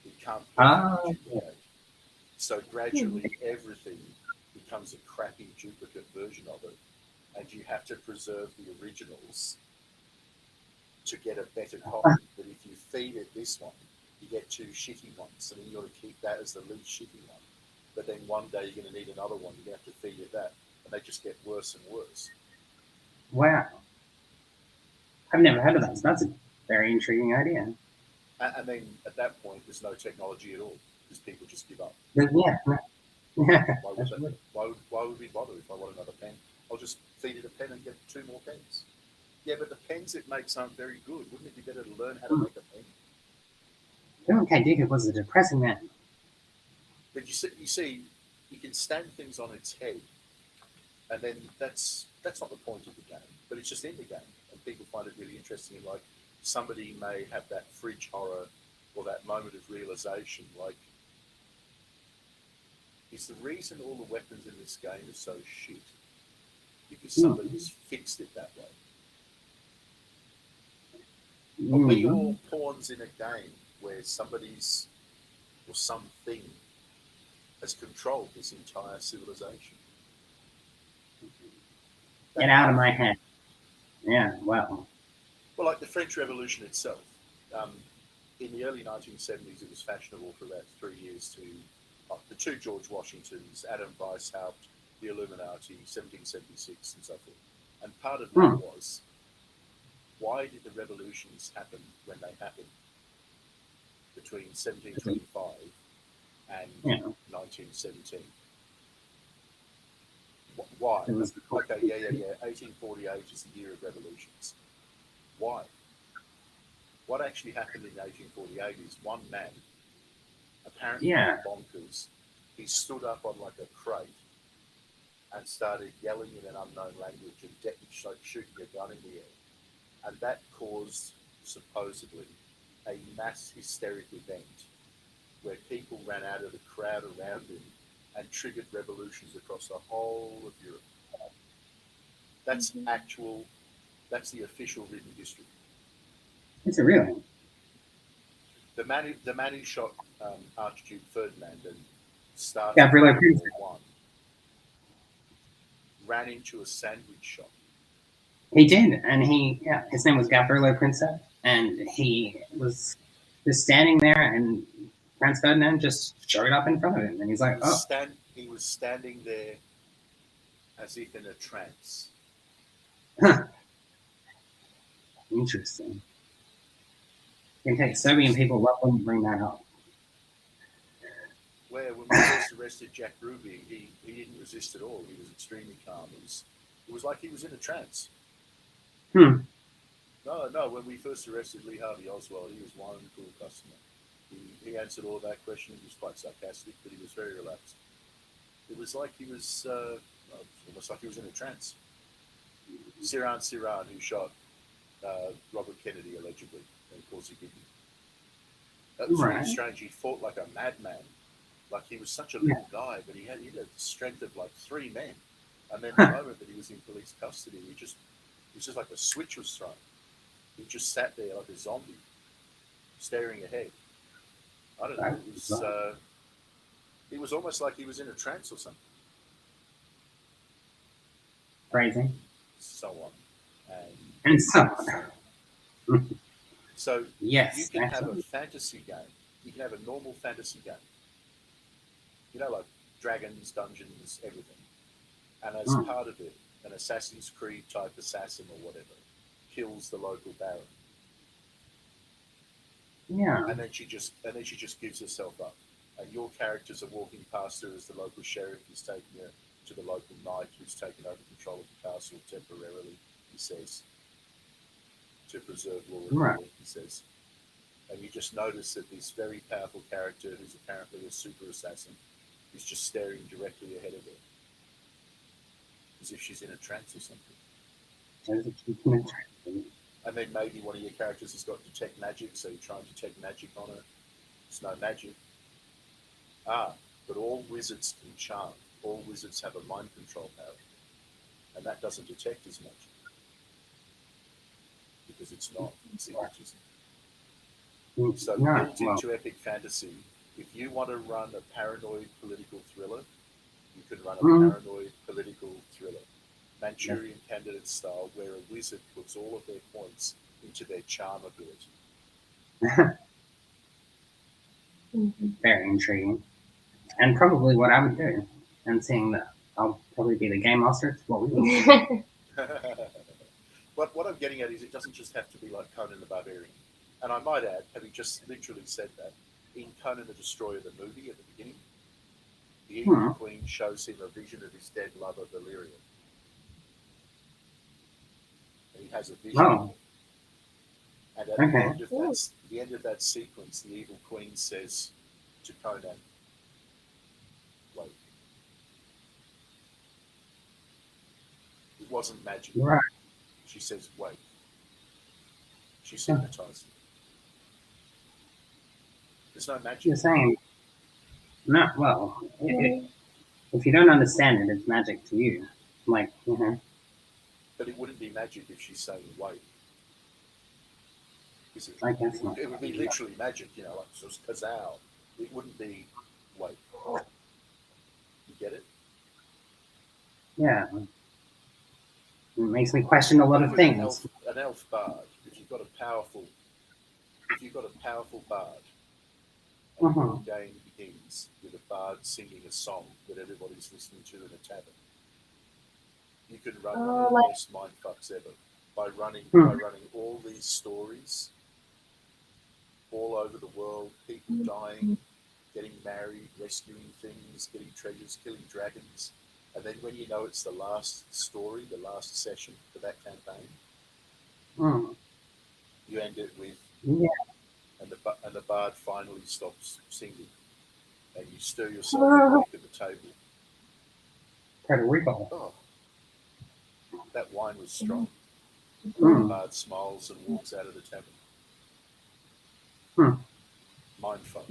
It can't perfectly duplicate. So gradually everything becomes a crappy duplicate version of it, and you have to preserve the originals to get a better copy. But if you feed it this one, you get 2 shitty ones, and then you've got to keep that as the least shitty one. But then one day you're going to need another one, you're going to have to feed it that, and they just get worse and worse. Wow. I've never heard of that. So that's a very intriguing idea. And then at that point, there's no technology at all because people just give up. Yeah. Why would we bother if I want another pen? I'll just feed it a pen and get 2 more pens. Yeah, but the pens it makes aren't very good. Wouldn't it be better to learn how to make a pen? Dylan K. Dicker was a depressing man. But you see, you can stand things on its head, and then that's not the point of the game. But it's just in the game, and people find it really interesting. Like somebody may have that fridge horror or that moment of realization, like, is the reason all the weapons in this game are so shit because somebody's fixed it that way? Are we all pawns in a game where somebody's or something has controlled this entire civilization? Get out of my head. Yeah, well. Well, like the French Revolution itself. In the early 1970s, it was fashionable for about 3 years to the 2 George Washingtons, Adam Weishaupt, the Illuminati, 1776, and so forth. And part of that was, why did the revolutions happen when they happened between 1725 and 1917? Why? Okay, yeah. 1848 is the year of revolutions. Why? What actually happened in 1848 is one man, apparently bonkers, he stood up on like a crate and started yelling in an unknown language and shooting a gun in the air. And that caused, supposedly, a mass hysteric event where people ran out of the crowd around him and triggered revolutions across the whole of Europe. That's that's the official written history. Is it really? The man who shot Archduke Ferdinand and started Gabriele World War I ran into a sandwich shop. He did, and his name was Gabriele Princep, and he was just standing there, and Franz Ferdinand just showed up in front of him, and he's like, he was standing there as if in a trance. Huh. Interesting. You can take Serbian people, what wouldn't bring that up? Where when we first arrested Jack Ruby, he didn't resist at all. He was extremely calm. It was like he was in a trance. No, when we first arrested Lee Harvey Oswald, he was one cool customer. He answered all of our questions. He was quite sarcastic, but he was very relaxed. It was like he was almost like he was in a trance. Sirhan, who shot Robert Kennedy allegedly, and of course he didn't. That was really strange. He fought like a madman. Like he was such a little guy, but he had the strength of like 3 men. And then the moment that he was in police custody, it was just like a switch was thrown. He just sat there like a zombie, staring ahead. I don't know. It was almost like he was in a trance or something. Crazy. So on. And so on. So yes, you can have a fantasy game. You can have a normal fantasy game. You know, like dragons, dungeons, everything. And as part of it, an Assassin's Creed type assassin or whatever kills the local baron. Yeah. And then she just gives herself up. And your characters are walking past her as the local sheriff is taking her to the local knight who's taken over control of the castle temporarily, he says, to preserve law and order, he says. And you just notice that this very powerful character, who's apparently a super assassin, is just staring directly ahead of her, as if she's in a trance or something. And then maybe one of your characters has got detect magic, so you try and detect magic on her. There's no magic. But all wizards can charm. All wizards have a mind control power. And that doesn't detect as much. Because it's not hypnotism. So built into epic fantasy, if you want to run a paranoid political thriller, you can run a paranoid political thriller. Manchurian Candidate style, where a wizard puts all of their points into their charm ability. Very intriguing. And probably what I would do. And seeing that I'll probably be the game master, it's what we would do. But what I'm getting at is it doesn't just have to be like Conan the Barbarian. And I might add, having just literally said that, in Conan the Destroyer, the movie at the beginning, the Evil Queen shows him a vision of his dead lover, Valyrian. And he has a vision. Oh. And at the end of that sequence, the Evil Queen says to Conan, wait. It wasn't magic. Right. She says, wait. She's hypnotized. There's no magic. You're saying, no, well, if you don't understand it, it's magic to you. Like, But it wouldn't be magic if she's saying wait. Is it? I guess not. It would be literally magic, you know, like so kazao. It wouldn't be wait. You get it? Yeah. It makes me question a lot of things. An elf bard. If you've got a powerful bard, and the game begins with a bard singing a song that everybody's listening to in a tavern, you can run one of the best mindfucks ever by running all these stories all over the world, people dying, getting married, rescuing things, getting treasures, killing dragons. And then when you know it's the last story, the last session for that campaign, you end it with, and the bard finally stops singing, and you stir yourself awake at the table. Puerto Rico. Oh, that wine was strong. The bard smiles and walks out of the tavern. Mindfuck.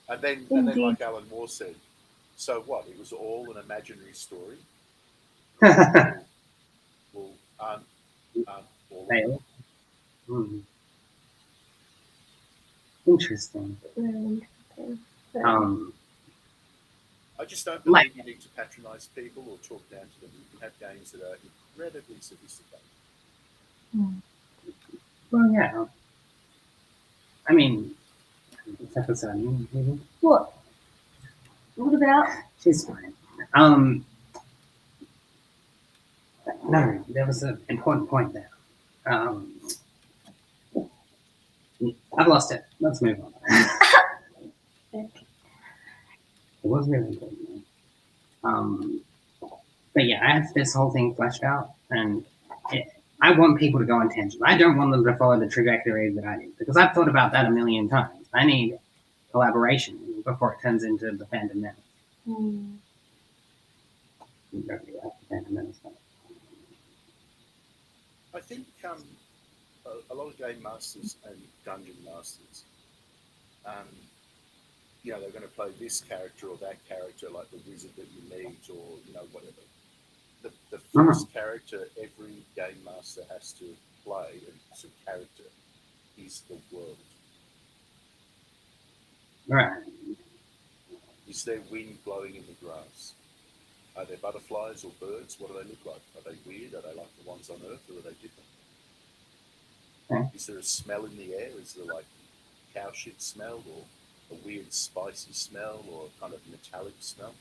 And then, like Alan Moore said, so what? It was all an imaginary story. Interesting. I just don't believe you need to patronise people or talk down to them. You can have games that are incredibly sophisticated. Well, yeah. I mean, this episode. What? What about? She's fine. No, there was an important point there. I've lost it. Let's move on. It was really important. But yeah, I have this whole thing fleshed out, and I want people to go on tangents. I don't want them to follow the trajectory that I did, because I've thought about that a million times. I need collaboration before it turns into the Phantom Menace. I think a lot of game masters and dungeon masters, they're going to play this character or that character, like the wizard that you meet, or whatever. The first character every game master has to play, and it's a character, is the world. Right. Is there wind blowing in the grass? Are there butterflies or birds? What do they look like? Are they weird? Are they like the ones on Earth, or are they different? Okay. Is there a smell in the air? Is there like cow shit smell, or a weird spicy smell, or a kind of metallic smell?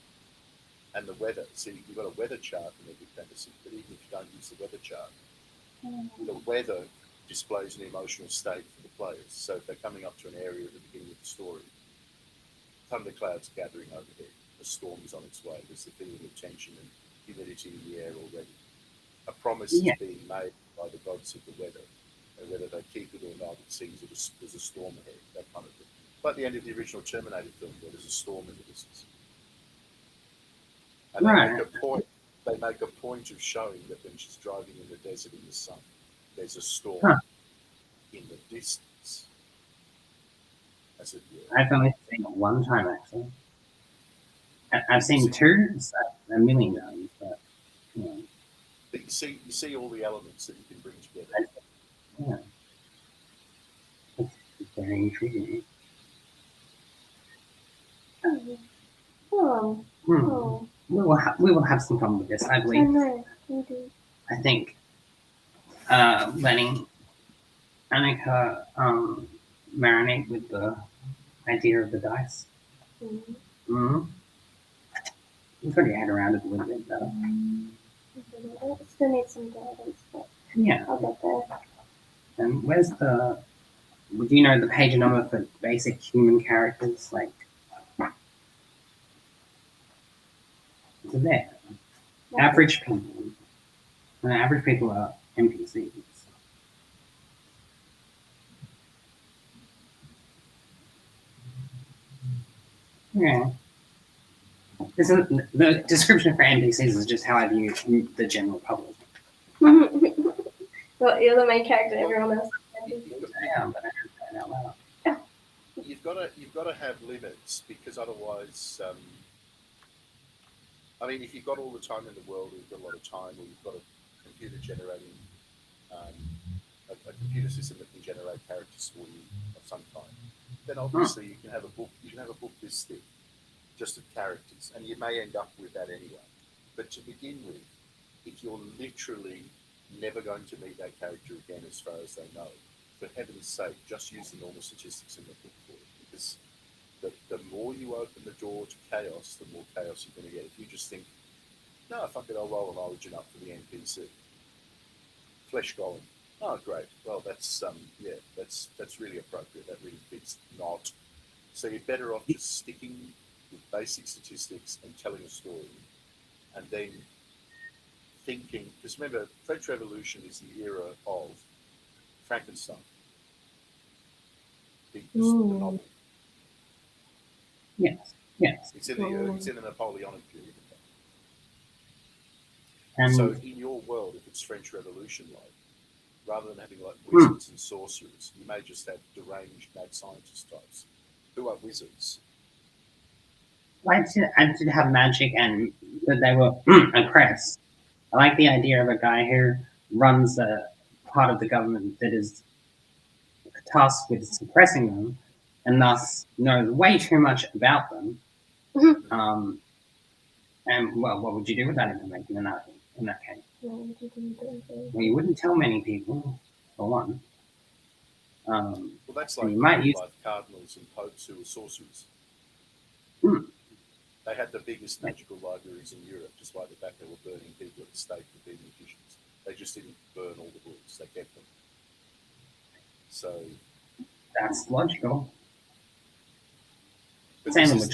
And the weather. See, you've got a weather chart in every fantasy, but even if you don't use the weather chart, the weather displays an emotional state for the players. So if they're coming up to an area at the beginning of the story, thunderclouds gathering overhead, a storm is on its way, there's the feeling of tension and humidity in the air already. A promise is being made by the gods of the weather, and whether they keep it or not, it seems that there's a storm ahead, that kind of thing. Like the end of the original Terminator film, where there's a storm in the distance. And they make a point of showing that when she's driving in the desert in the sun, there's a storm in the distance. As it were. I've only seen it one time, actually. I've seen two, so a million times, but But you see all the elements that you can bring together. Yeah. It's very intriguing. We will have some fun with this, I believe. I know, we do. I think letting Annika marinate with the idea of the dice. We've got your head around it a little bit, though. Still need some guidance, but yeah, I'll get there. And where's the? Would you know the page number for basic human characters? Like, is it there? Average people. Average people are NPCs. Yeah. This is, the description for NPCs is just how I view the general public. Well, you're the main character. Everyone else. Yeah, but I heard that out loud. You've got to have limits, because otherwise, I mean, if you've got all the time in the world, or you've got a lot of time, or you've got a computer generating a computer system that can generate characters for you of some kind, then obviously you can have a book. You can have a book this thick, just of characters, and you may end up with that anyway. But to begin with, if you're literally never going to meet that character again, as far as they know, for heaven's sake, just use the normal statistics in the book for it, because the more you open the door to chaos, the more chaos you're going to get. If you just think, no, fuck it, I'll roll an origin up for the NPC. Flesh Golem. Oh, great. Well, that's that's really appropriate. That really fits. Not. So you're better off just sticking with basic statistics and telling a story, and then thinking. Because remember, French Revolution is the era of Frankenstein, the novel. Yes. It's in the Napoleonic period. And so in your world, if it's French Revolution like, rather than having like wizards and sorcerers, you may just have deranged mad scientist types who are wizards. I did have magic, and that they were oppressed. I like the idea of a guy who runs a part of the government that is tasked with suppressing them, and thus knows way too much about them. And well, what would you do with that information in that case? Well, you wouldn't tell many people, for one. Well, that's like, you might use like cardinals and popes who were sorcerers. They had the biggest magical libraries in Europe, despite the fact they were burning people at the stake for being magicians. They just didn't burn all the books; they kept them. So that's logical. But this is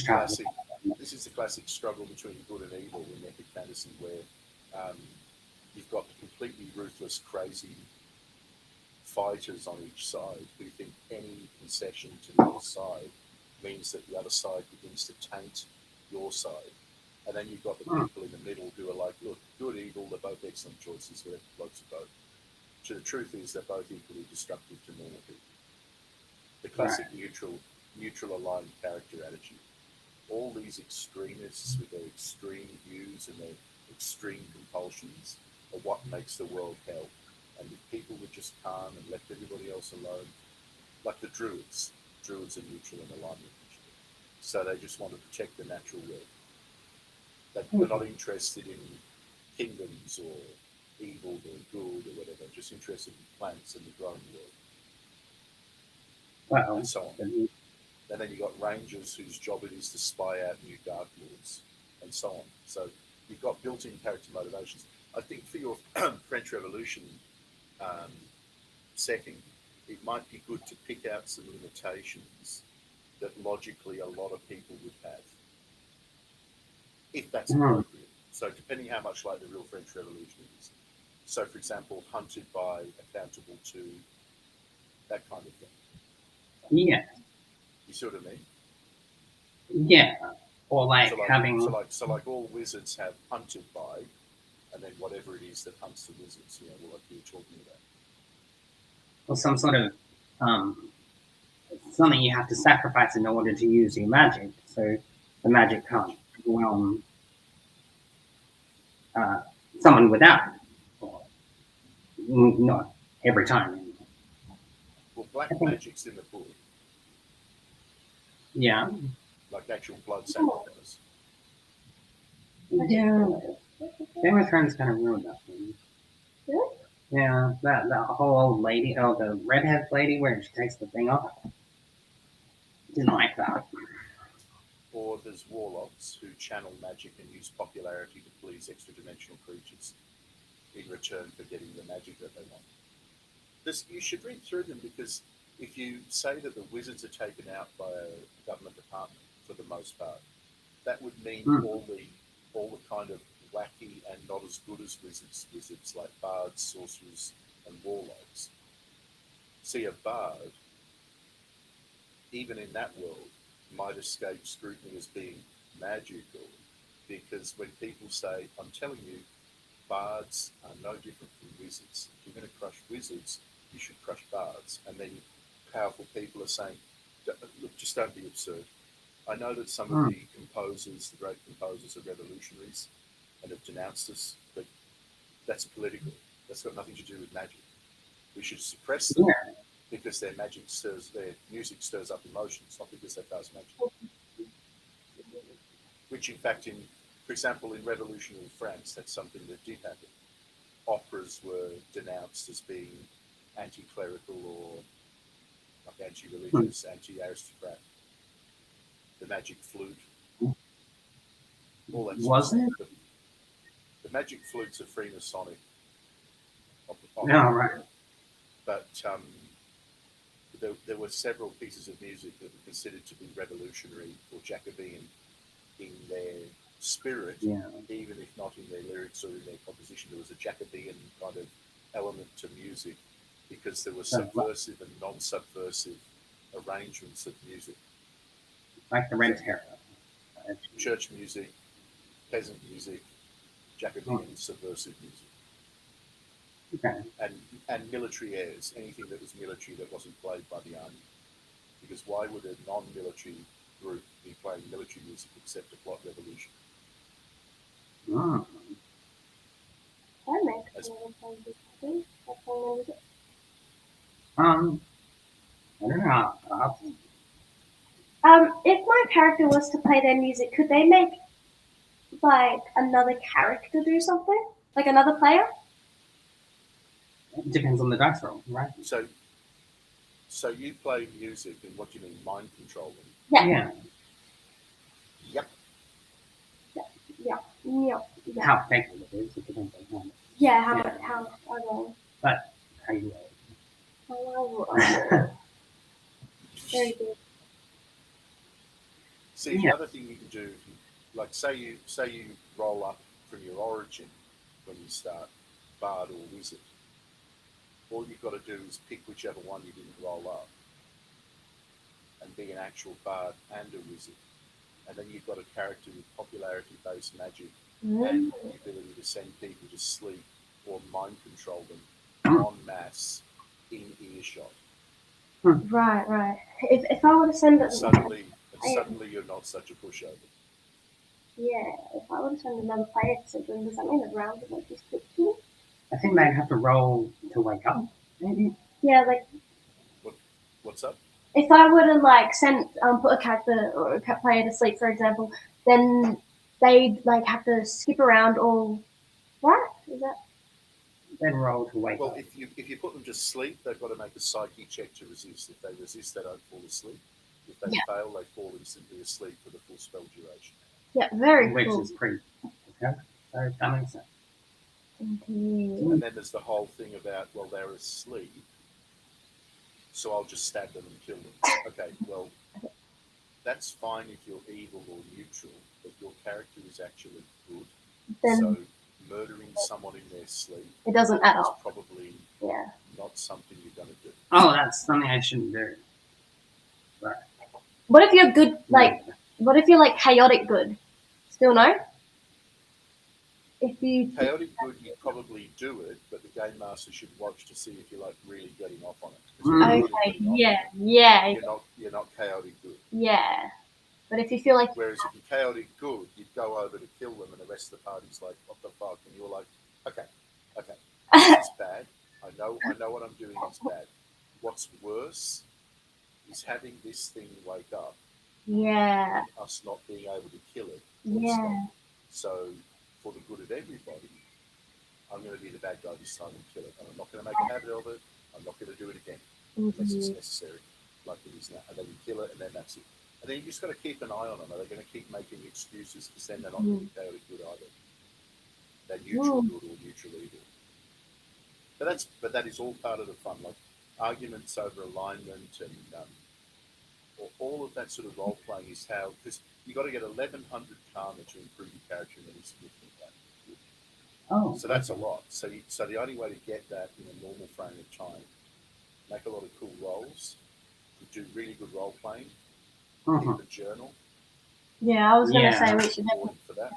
the classic struggle between good and evil in epic fantasy, where you've got the completely ruthless, crazy fighters on each side who think any concession to the other side means that the other side begins to taint your side. And then you've got the people in the middle who are like, look, good, evil, they're both excellent choices, whatever floats your boat. So the truth is they're both equally destructive to normal people. The classic neutral aligned character attitude. All these extremists with their extreme views and their extreme compulsions are what makes the world hell. And if people were just calm and left everybody else alone, like the Druids are neutral and alignment. So they just want to protect the natural world. They're not interested in kingdoms or evil or good or whatever, just interested in plants and the growing world. And so on. And then you've got rangers whose job it is to spy out new dark lords, and so on. So you've got built-in character motivations. I think for your French Revolution setting, it might be good to pick out some limitations that logically a lot of people would have, if that's appropriate. So depending how much like the real French Revolution is. So, for example, hunted by, accountable to, that kind of thing. Yeah. You see what I mean? Yeah. Or like, having... So like all wizards have hunted by, and then whatever it is that hunts the wizards, like you were talking about. Or some sort of something you have to sacrifice in order to use your magic, so the magic can't overwhelm someone without it. Or not every time. Well, black magic's in the book. Yeah. Like actual blood sacrifice. Yeah. Game of Thrones kind of ruined that for me. Really? Yeah, that whole old lady, the redhead lady where she takes the thing off. Didn't like that. Or there's warlocks who channel magic and use popularity to please extra-dimensional creatures in return for getting the magic that they want. You should read through them, because if you say that the wizards are taken out by a government department for the most part, that would mean all the kind of wacky and not as good as wizards like bards, sorcerers, and warlocks. See, a bard, even in that world, might escape scrutiny as being magical, because when people say, I'm telling you, bards are no different from wizards. If you're going to crush wizards, you should crush bards. And then powerful people are saying, look, just don't be absurd. I know that some of the composers, the great composers, are revolutionaries and have denounced us, but that's political. That's got nothing to do with magic. We should suppress them because their music stirs up emotions, not because that does magic. Which, in fact, for example, in revolutionary France, that's something that did happen. Operas were denounced as being anti-clerical or like anti-religious, anti-aristocrat. The magic flute, all that Was stuff. it? The magic flutes are Freemasonic. No, right. But there were several pieces of music that were considered to be revolutionary or Jacobean in their spirit, even if not in their lyrics or in their composition. There was a Jacobean kind of element to music because there were subversive and non-subversive arrangements of music. Like the Red Terror. Church music, peasant music, Jacobean subversive music. Okay. And military airs, anything that was military that wasn't played by the army. Because why would a non-military group be playing military music except to plot revolution? That makes sense. I don't know. If my character was to play their music, could they make like another character do something? Like another player? It depends on the dice roll, right? So you play music, and what do you mean, mind control them? Yeah. Yep. Yeah. How effective it is, it depends on how. Yeah, how I roll. But how you roll. Very good. See, the other thing you can do, like say you roll up from your origin when you start bard or wizard. All you've got to do is pick whichever one you didn't roll up and be an actual bard and a wizard. And then you've got a character with popularity-based magic and the ability to send people to sleep or mind control them en masse in earshot. Right. If I were to send it... Suddenly you're not such a pushover. Yeah, if I were to send another player to something, does that mean the round would like be split too? I think they'd have to roll to wake up, maybe. Yeah, like... What's up? If I were to like put a character or a player to sleep, for example, then they'd like have to skip around all. What is that? Then roll to wake up. Well, if you put them to sleep, they've got to make a psyche check to resist. If they resist, they don't fall asleep. If they fail, they fall instantly asleep for the full spell duration. Yeah, very Which cool. is pretty. Okay, so that makes sense. And then there's the whole thing about, well, they're asleep, so I'll just stab them and kill them. Okay, well, that's fine if you're evil or neutral, but your character is actually good. So murdering someone in their sleep it doesn't add up. Is probably not something you're going to do. Oh, that's something I shouldn't do. Right. What if you're good, what if you're like chaotic good? Still no? If you chaotic good, you probably do it, but the game master should watch to see if you're like really getting off on it. Okay, You're not chaotic good. Yeah. But if you feel like... Whereas if you're chaotic good, you'd go over to kill them and the rest of the party's like, what the fuck? And you're like, okay, this is bad. I know what I'm doing is bad. What's worse is having this thing wake up. Yeah. And us not being able to kill it. Yeah. So for the good of everybody, I'm going to be the bad guy this time and kill it. And I'm not going to make a habit of it. I'm not going to do it again unless it's necessary, like it is now. And then you kill it, and then that's it. And then you just got to keep an eye on them. Are they going to keep making excuses? Because then they're not really chaotic good either. They're neutral good or neutral evil. but that is all part of the fun, like arguments over alignment and all of that sort of role playing is how, because you got to get 1100 karma to improve your character in any significant way. Oh, so that's a lot. So the only way to get that in a normal frame of time, make a lot of cool rolls, you do really good role playing, keep a journal. Yeah, I was going to say we should have for that.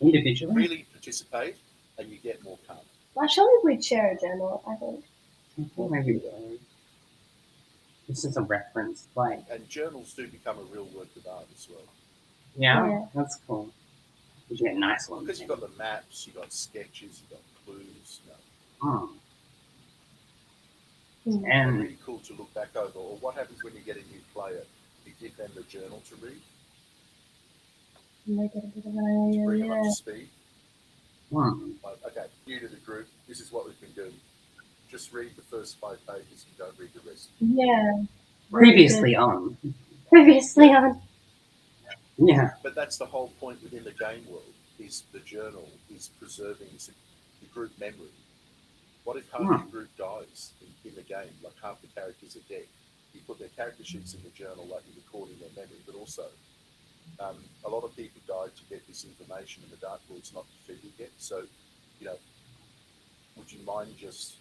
Individually, really participate, and you get more karma. Well, surely we'd share a journal, I think. Maybe this is a reference, like, and journals do become a real work of art as well. Yeah, that's cool. You get nice ones because you got the maps, you got sketches, you got clues. You know. And really cool to look back over. Or what happens when you get a new player? You give them the journal to read. They get a bit of to bring them up to speed. Like, okay, new to the group. This is what we've been doing. Just read the first 5 pages and don't read the rest. Yeah. Previously on. Yeah. But that's the whole point within the game world, is the journal is preserving the group memory. What if half your group dies in the game? Like half the characters are dead. You put their character sheets in the journal, like you're recording their memory, but also a lot of people died to get this information, and the Dark Lord's not defeated yet. So, you know, would you mind just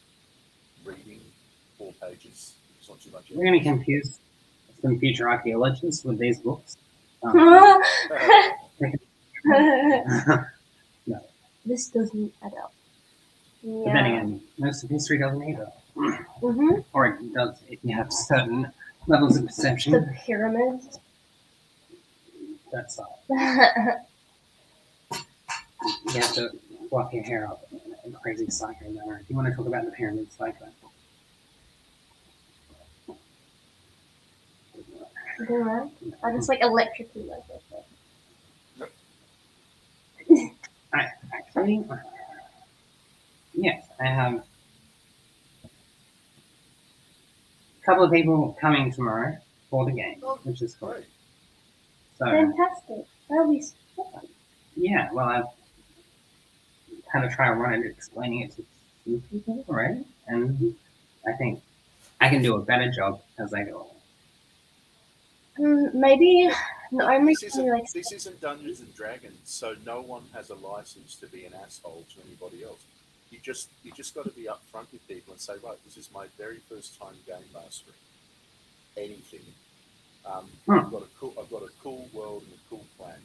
reading 4 pages? It's not too much. We're going to confuse some future archaeologists with these books. No. This doesn't add up. Yeah. But then again, most of history doesn't either. Or it does if you have certain levels of perception. The pyramids. That's all. You have to fluff your hair up in a crazy psycho manner. If you want to talk about the pyramids like that. Yeah. I just like electrically like it. Actually, yes, I have a couple of people coming tomorrow for the game, which is cool. So, fantastic. That'll be fun. Yeah, well, I've kind of tried to run it explaining it to 2 people, right? And I think I can do a better job as I go on. Maybe not only this isn't Dungeons and Dragons, so no one has a license to be an asshole to anybody else. You just got to be upfront with people and say, right, this is my very first time game mastering anything. I've got a cool world and a cool plan.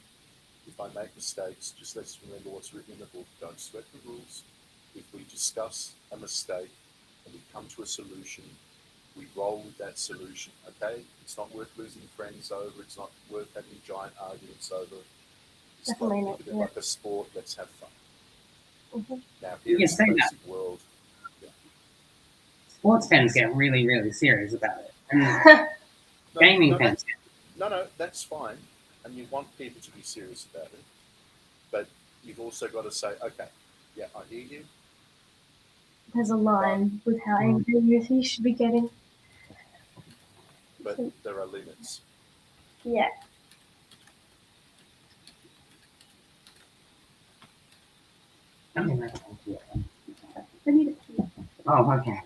If I make mistakes, just let's remember what's written in the book. Don't sweat the rules. If we discuss a mistake and we come to a solution, we roll with that solution. Okay, it's not worth losing friends over. It's not worth having giant arguments over. It's definitely not like a sport. Let's have fun. Now, you can say that. World, sports fans get really, really serious about it. And gaming fans. No, that's fine. And you want people to be serious about it. But you've also got to say, okay, yeah, I hear you. There's a line with how angry you should be getting. But there are limits. Yeah. I need it. Oh, okay.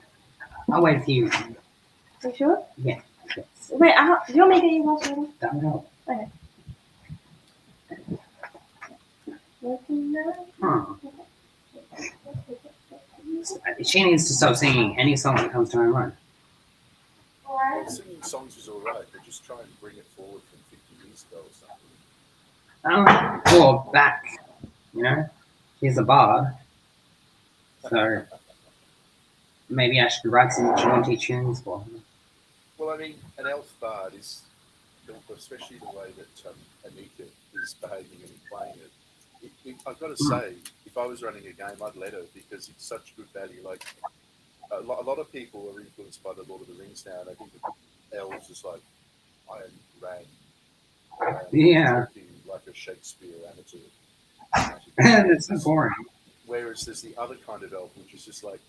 I'll wait for you. Are you sure? Yeah. Yes. Wait, do you want me to get you guys ready? Don't know. Okay. She needs to stop singing any song that comes to her mind. Well, singing songs is alright, but just try and bring it forward from 50 years ago or something. Or back, you know? She's a bard. So maybe I should write some jaunty tunes for her. Well, I mean, an elf bard is, especially the way that Anika is behaving and playing it. I've got to say, if I was running a game, I'd let her, because it's such good value. Like a lot of people are influenced by the Lord of the Rings now, and I think that elves is like Iron Rang. Yeah. Like a Shakespeare amateur. It's so boring. Whereas there's the other kind of elf, which is just like.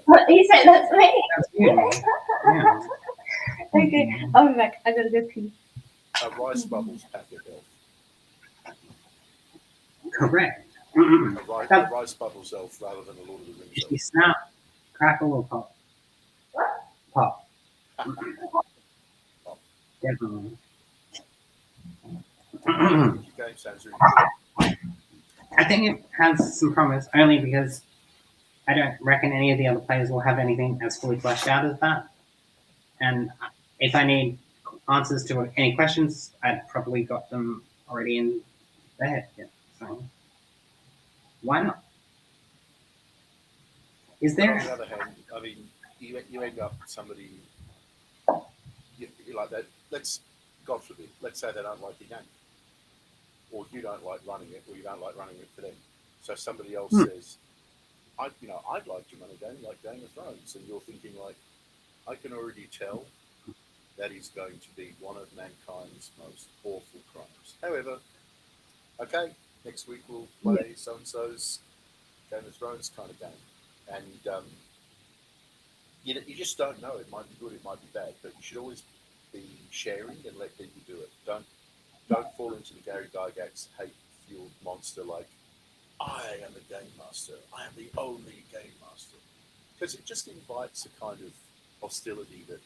What he said, that's me. That's you. Yeah. Okay, I'll be back. I gotta go pee. A rice bubbles packet elf. Correct. A rice bubbles elf rather than a Lord of the Rings elf. You snap, crackle, or pop? What? Pop. Definitely. Your game sounds really cool. I think it has some promise, only because I don't reckon any of the other players will have anything as fully fleshed out as that. And if I need answers to any questions, I'd probably got them already in their head. Yeah. So why not? Is there? On the other hand, I mean, you end up somebody you like that. Let's God forbid, let's say they don't like your game, or you don't like running it, or you don't like running it for them. So somebody else says, I'd like to run a game like Game of Thrones, and you're thinking like, I can already tell that is going to be one of mankind's most awful crimes. However, okay, next week we'll play so-and-so's Game of Thrones kind of game. And you just don't know. It might be good, it might be bad, but you should always be sharing and let people do it. Don't fall into the Gary Gygax hate-fueled monster like, I am a game master. I am the only game master. Because it just invites a kind of hostility that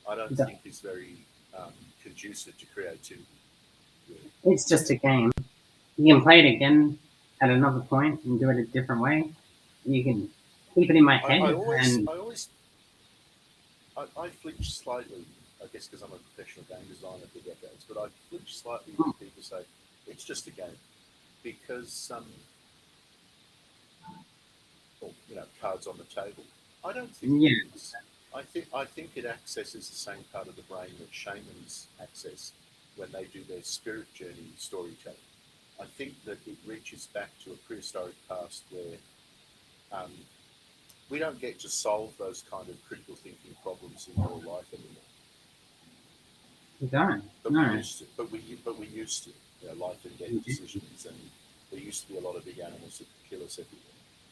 I don't think is very conducive to creativity. Really. It's just a game. You can play it again at another point and do it a different way. You can keep it in my head. I flinch slightly, I guess because I'm a professional game designer for decades, but I flinch slightly when people say, it's just a game. Because, cards on the table. I don't think it is. I think it accesses the same part of the brain that shamans access when they do their spirit journey storytelling. I think that it reaches back to a prehistoric past where we don't get to solve those kind of critical thinking problems in real life anymore. We don't. But no. we used to. Life and death decisions, and there used to be a lot of big animals that could kill us everywhere.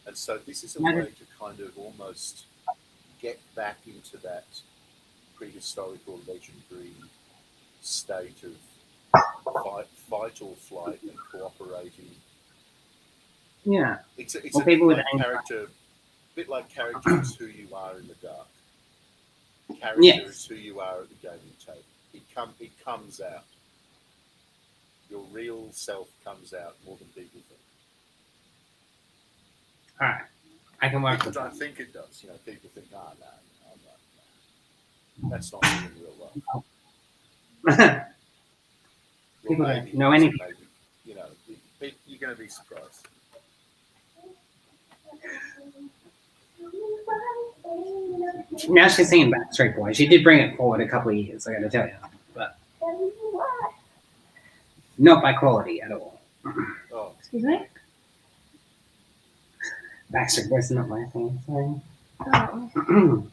And so this is a way to kind of almost get back into that prehistorical, legendary state of fight or flight and cooperating. Yeah. It's a bit like character is who you are in the dark. Character is who you are at the gaming table. It comes out. Your real self comes out more than people think. All right. I can work people with don't that. think it does. People think, no. That's not me in real life. People don't know anything. Maybe, you're going to be surprised. Now she's singing Backstreet Boys. She did bring it forward a couple of years, I got to tell you. But not by quality at all. Oh. Excuse me? Backstreet Boys is not my thing. Sorry. Oh.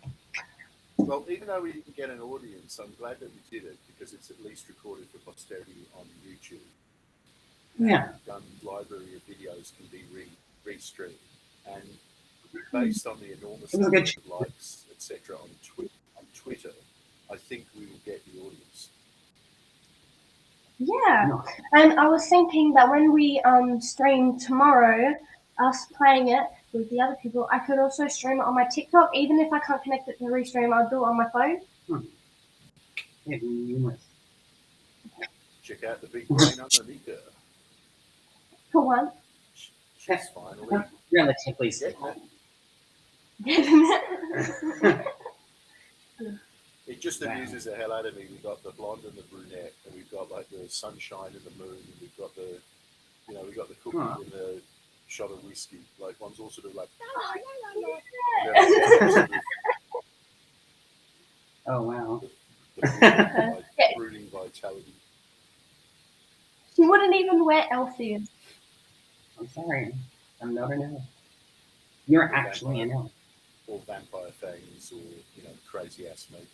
Well, even though we didn't get an audience, I'm glad that we did it because it's at least recorded for posterity on YouTube. Yeah. Library of videos can be restreamed. And based on the enormous number of likes, etc., on Twitter, I think we will get the audience. Yeah, and I was thinking that when we stream tomorrow, us playing it with the other people, I could also stream it on my TikTok. Even if I can't connect it to Restream, I'll do it on my phone. Yeah, numerous. Check out the big brain underneath her. For one. She's finally relatively simple. It just amuses the hell out of me. We've got the blonde and the brunette, and we've got like the sunshine and the moon, and we've got the, we got the cookie and the shot of whiskey. Like one's all sort of like, oh wow, the brooding vitality. She wouldn't even wear elfies. I'm sorry, I'm not an elf. You're actually an elf. Or vampire fangs, or crazy ass makeup.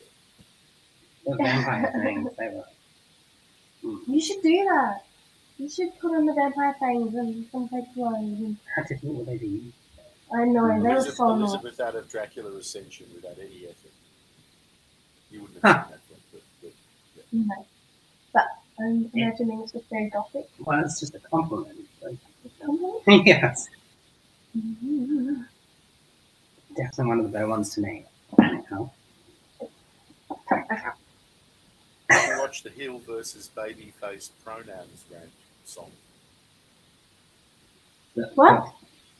The vampire fangs, they were. You should do that. You should put on the vampire fangs and some fake clothes. What would they do? I know, they were so annoying. Elizabeth out of Dracula Ascension without any effort. You wouldn't have seen that one, but yeah. No. But I'm imagining it's just very gothic. Well, it's just a compliment. Like, a compliment? Yes, Mm-hmm. definitely one of the better ones to me. Anyhow. Did you watch the heel versus babyface pronouns rant song? What?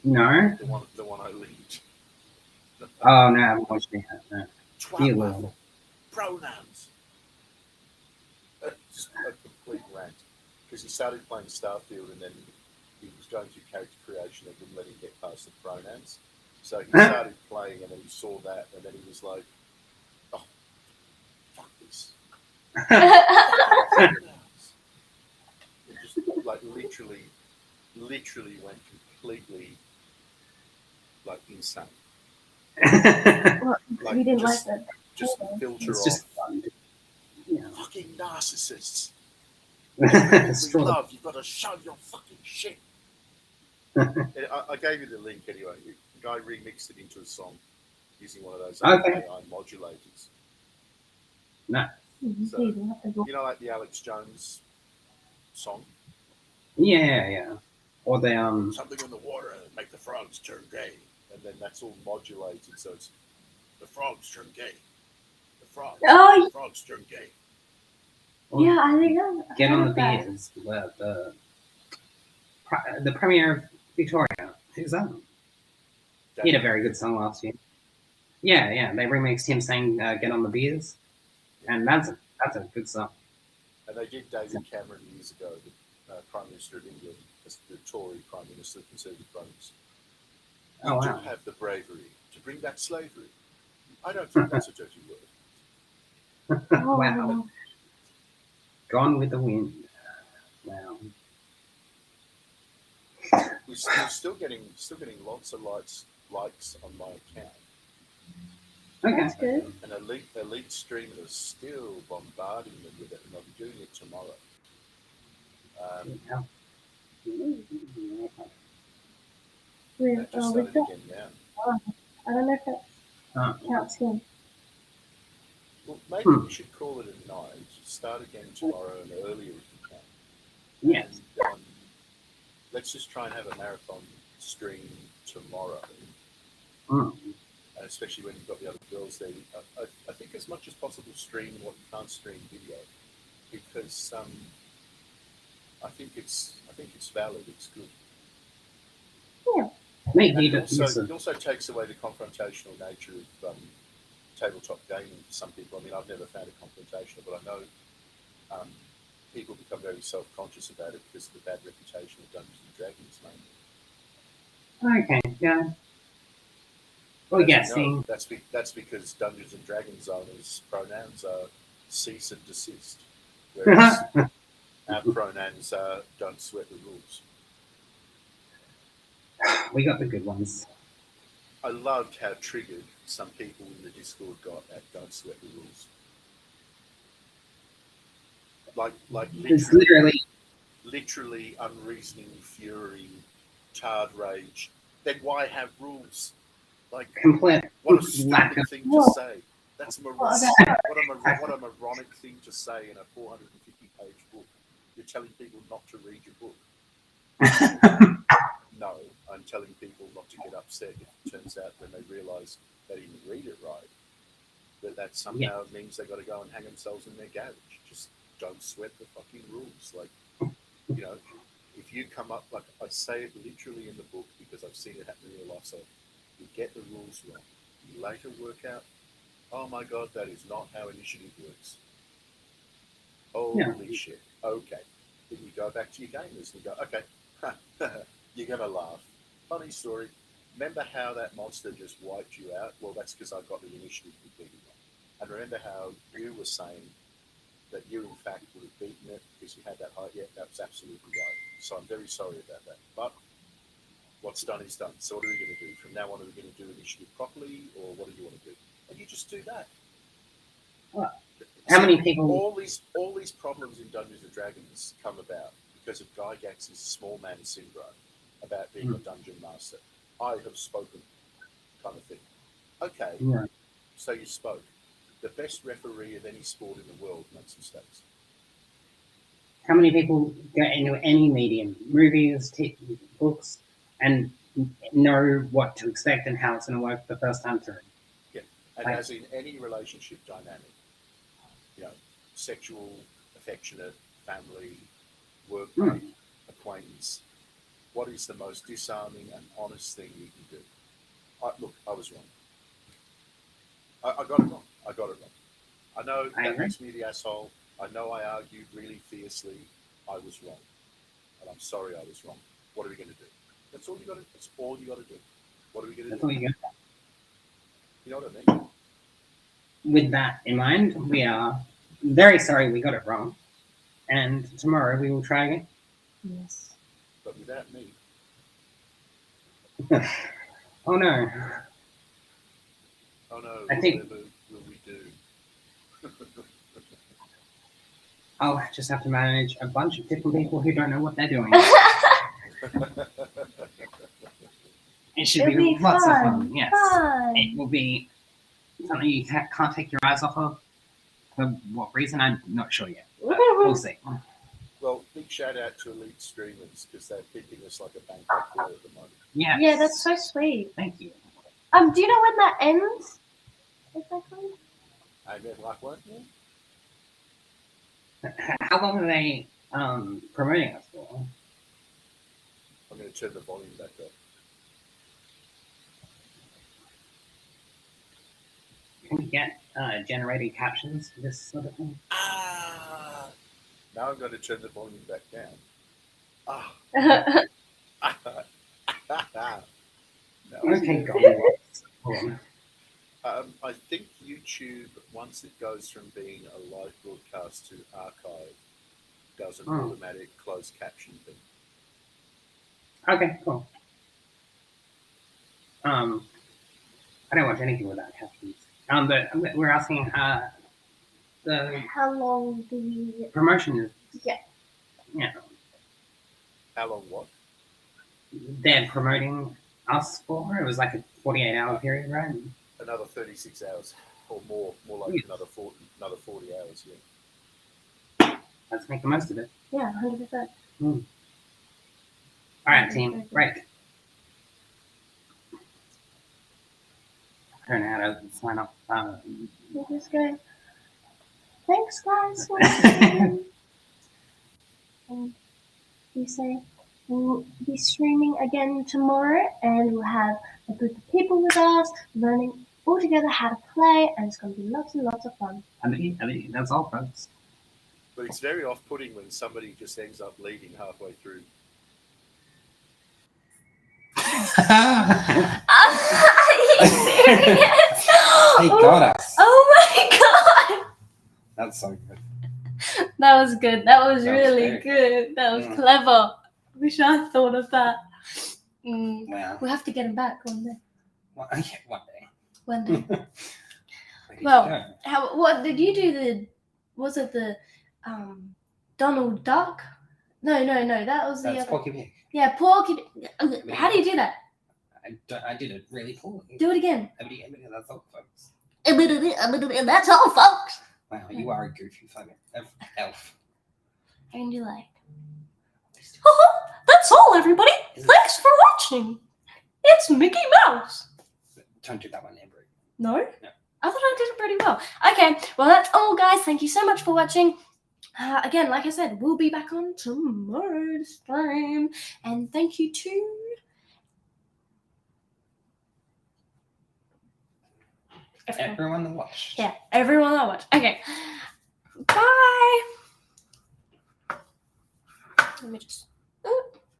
No. The one I leaked. Oh no, I haven't watched it yet. No. Dear Twat Lord. waffle. Pronouns. Just a complete rant. Because he started playing Starfield and then he was going through character creation and wouldn't let him get past the pronouns. So he started playing and then he saw that and then he was like, oh, fuck this. Pronouns. It just like literally went completely like insane. Well, Like, he didn't like that. Just filter It's off. just fun. Yeah. Fucking narcissists. Straw. Love, you've got to show your fucking shit. I gave you the link anyway. The guy remixed it into a song using one of those Okay. AI modulators. No. So, you know, like the Alex Jones song? Yeah. Or the Something in the water and make the frogs turn gay. And then that's all modulated, so it's the frogs turn gay. The frogs. Oh, The frogs turn gay. yeah, I think I've Get on heard the of that. Beers, the Premier of Victoria. Who's that? He had a very good song last year. Yeah. They remixed him saying "Get on the Beers," and that's a good song. And they did David Cameron years ago, the Prime Minister of England, the Tory Prime Minister, the Conservative Prime Minister. Oh You wow. do have the bravery to bring back slavery. I don't think that's a dirty word. Oh, Wow. Gone with the Wind. Wow. We're still getting lots of likes on my account. Okay. That's good. And elite streamers are still bombarding them with it, and I'll be doing it tomorrow. That just started again now. I don't know if that counts him. Well, maybe we should call it a night. Start again tomorrow and earlier if you can. Yes. And, let's just try and have a marathon stream tomorrow. Mm. And especially when you've got the other girls there. I think as much as possible stream what you can't stream video, because I think it's valid. It's good. Yeah. Maybe it also takes away the confrontational nature of tabletop gaming for some people. I mean, I've never found it confrontational, but I know people become very self-conscious about it because of the bad reputation of Dungeons and Dragons, mainly. Okay. Yeah. Well, yes. No, that's because Dungeons and Dragons owners' pronouns are cease and desist, whereas our pronouns are don't sweat the rules. We got the good ones. I loved how triggered some people in the Discord got at don't sweat the rules. Like It's literally unreasoning fury, tarred rage. Then why have rules? Like, complete what a stupid thing to say. That's what a moronic thing to say in a 450-page book. You're telling people not to read your book. No, I'm telling people not to get upset if it turns out when they realise they didn't read it right, that somehow means they've got to go and hang themselves in their garage. Just don't sweat the fucking rules. Like, you know, if you come up, like I say it literally in the book because I've seen it happen in real life, so you get the rules wrong. You later work out, oh my God, that is not how initiative works. Holy shit. Okay. Then you go back to your gamers and you go, okay, you're going to laugh. Funny story. Remember how that monster just wiped you out? Well, that's because I got the initiative completely wrong. And remember how you were saying that you, in fact, would have beaten it because you had that height? Yeah, that was absolutely right. So I'm very sorry about that. But what's done is done. So what are we going to do? From now on, are we going to do initiative properly, or what do you want to do? And you just do that. Well, how many people? All these problems in Dungeons and Dragons come about because of Gygax's small man syndrome about being a dungeon master. I have spoken, kind of thing. Okay, so you spoke. The best referee of any sport in the world makes mistakes. How many people go into any medium? Movies, books, and know what to expect and how it's going to work the first time through. Yeah, and Like- as in any relationship dynamic, sexual, affectionate, family, workmate, acquaintance, what is the most disarming and honest thing you can do? Look, I was wrong. I got it wrong. I know I that agree. makes me the asshole. I know I argued really fiercely. I was wrong. And I'm sorry I was wrong. What are we going to do? That's all you got to do. What are we going to That's do? all you get. You know what I mean? With that in mind, we are very sorry we got it wrong. And tomorrow we will try again. Yes. But without me. Oh no. Oh no, I think- whatever will we do? I'll just have to manage a bunch of different people who don't know what they're doing. It should It'll be be lots of fun. fun. Yes. Fun. It will be something you can't take your eyes off of. For what reason, I'm not sure yet. But we'll see. Well, big shout out to Elite Streamers because they're keeping us like a bankrupt girl at the moment. Yes. Yeah, that's so sweet. Thank you. Do you know when that ends? Exactly. And then like what? Yeah? How long are they promoting us for? I'm going to turn the volume back up. Can we get generated captions for this sort of thing? Now I'm going to turn the volume back down. No. Okay, God. I think YouTube, once it goes from being a live broadcast to archive, does an automatic closed caption thing. Okay, cool. I don't watch anything without captions. But we're asking the How long do we? promotion is. Yeah. How long what? They're promoting us for. It was like a 48-hour period, right? Another 36 hours or more like Yes. another 40 hours, yeah. Let's make the most of it. Yeah, 100%. All right, team. Break. I don't know how to sign up. We'll just go. Thanks, guys. For listening. And we say we'll be streaming again tomorrow, and we'll have a group of people with us learning all together how to play, and it's going to be lots and lots of fun. I mean, that's all, folks. But it's very off-putting when somebody just ends up leaving halfway through. Are you serious? He got us. Oh my god! That's so good. That was good. That was That was really very good. That was Mm. clever. Wish I thought of that. Wow. We'll have to get him back one day. Well, yeah, one day. One day. Where did Well, you go? What did you do? Was it the Donald Duck? No. That was the That's other. Porky Pig. Yeah, Porky. How do you do that? I did it really poorly. Do it again. That's all, folks. That's all, folks. Wow, you are a goofy fucking elf. And you like. That's all, everybody. Thanks for watching. It's Mickey Mouse. Don't do that one, Amber. No? No. I thought I did it pretty well. Okay, well, that's all, guys. Thank you so much for watching. Again, like I said, we'll be back on tomorrow's stream. And thank you to... Everyone that watched. Yeah, everyone that watched. Okay. Bye. Let me just...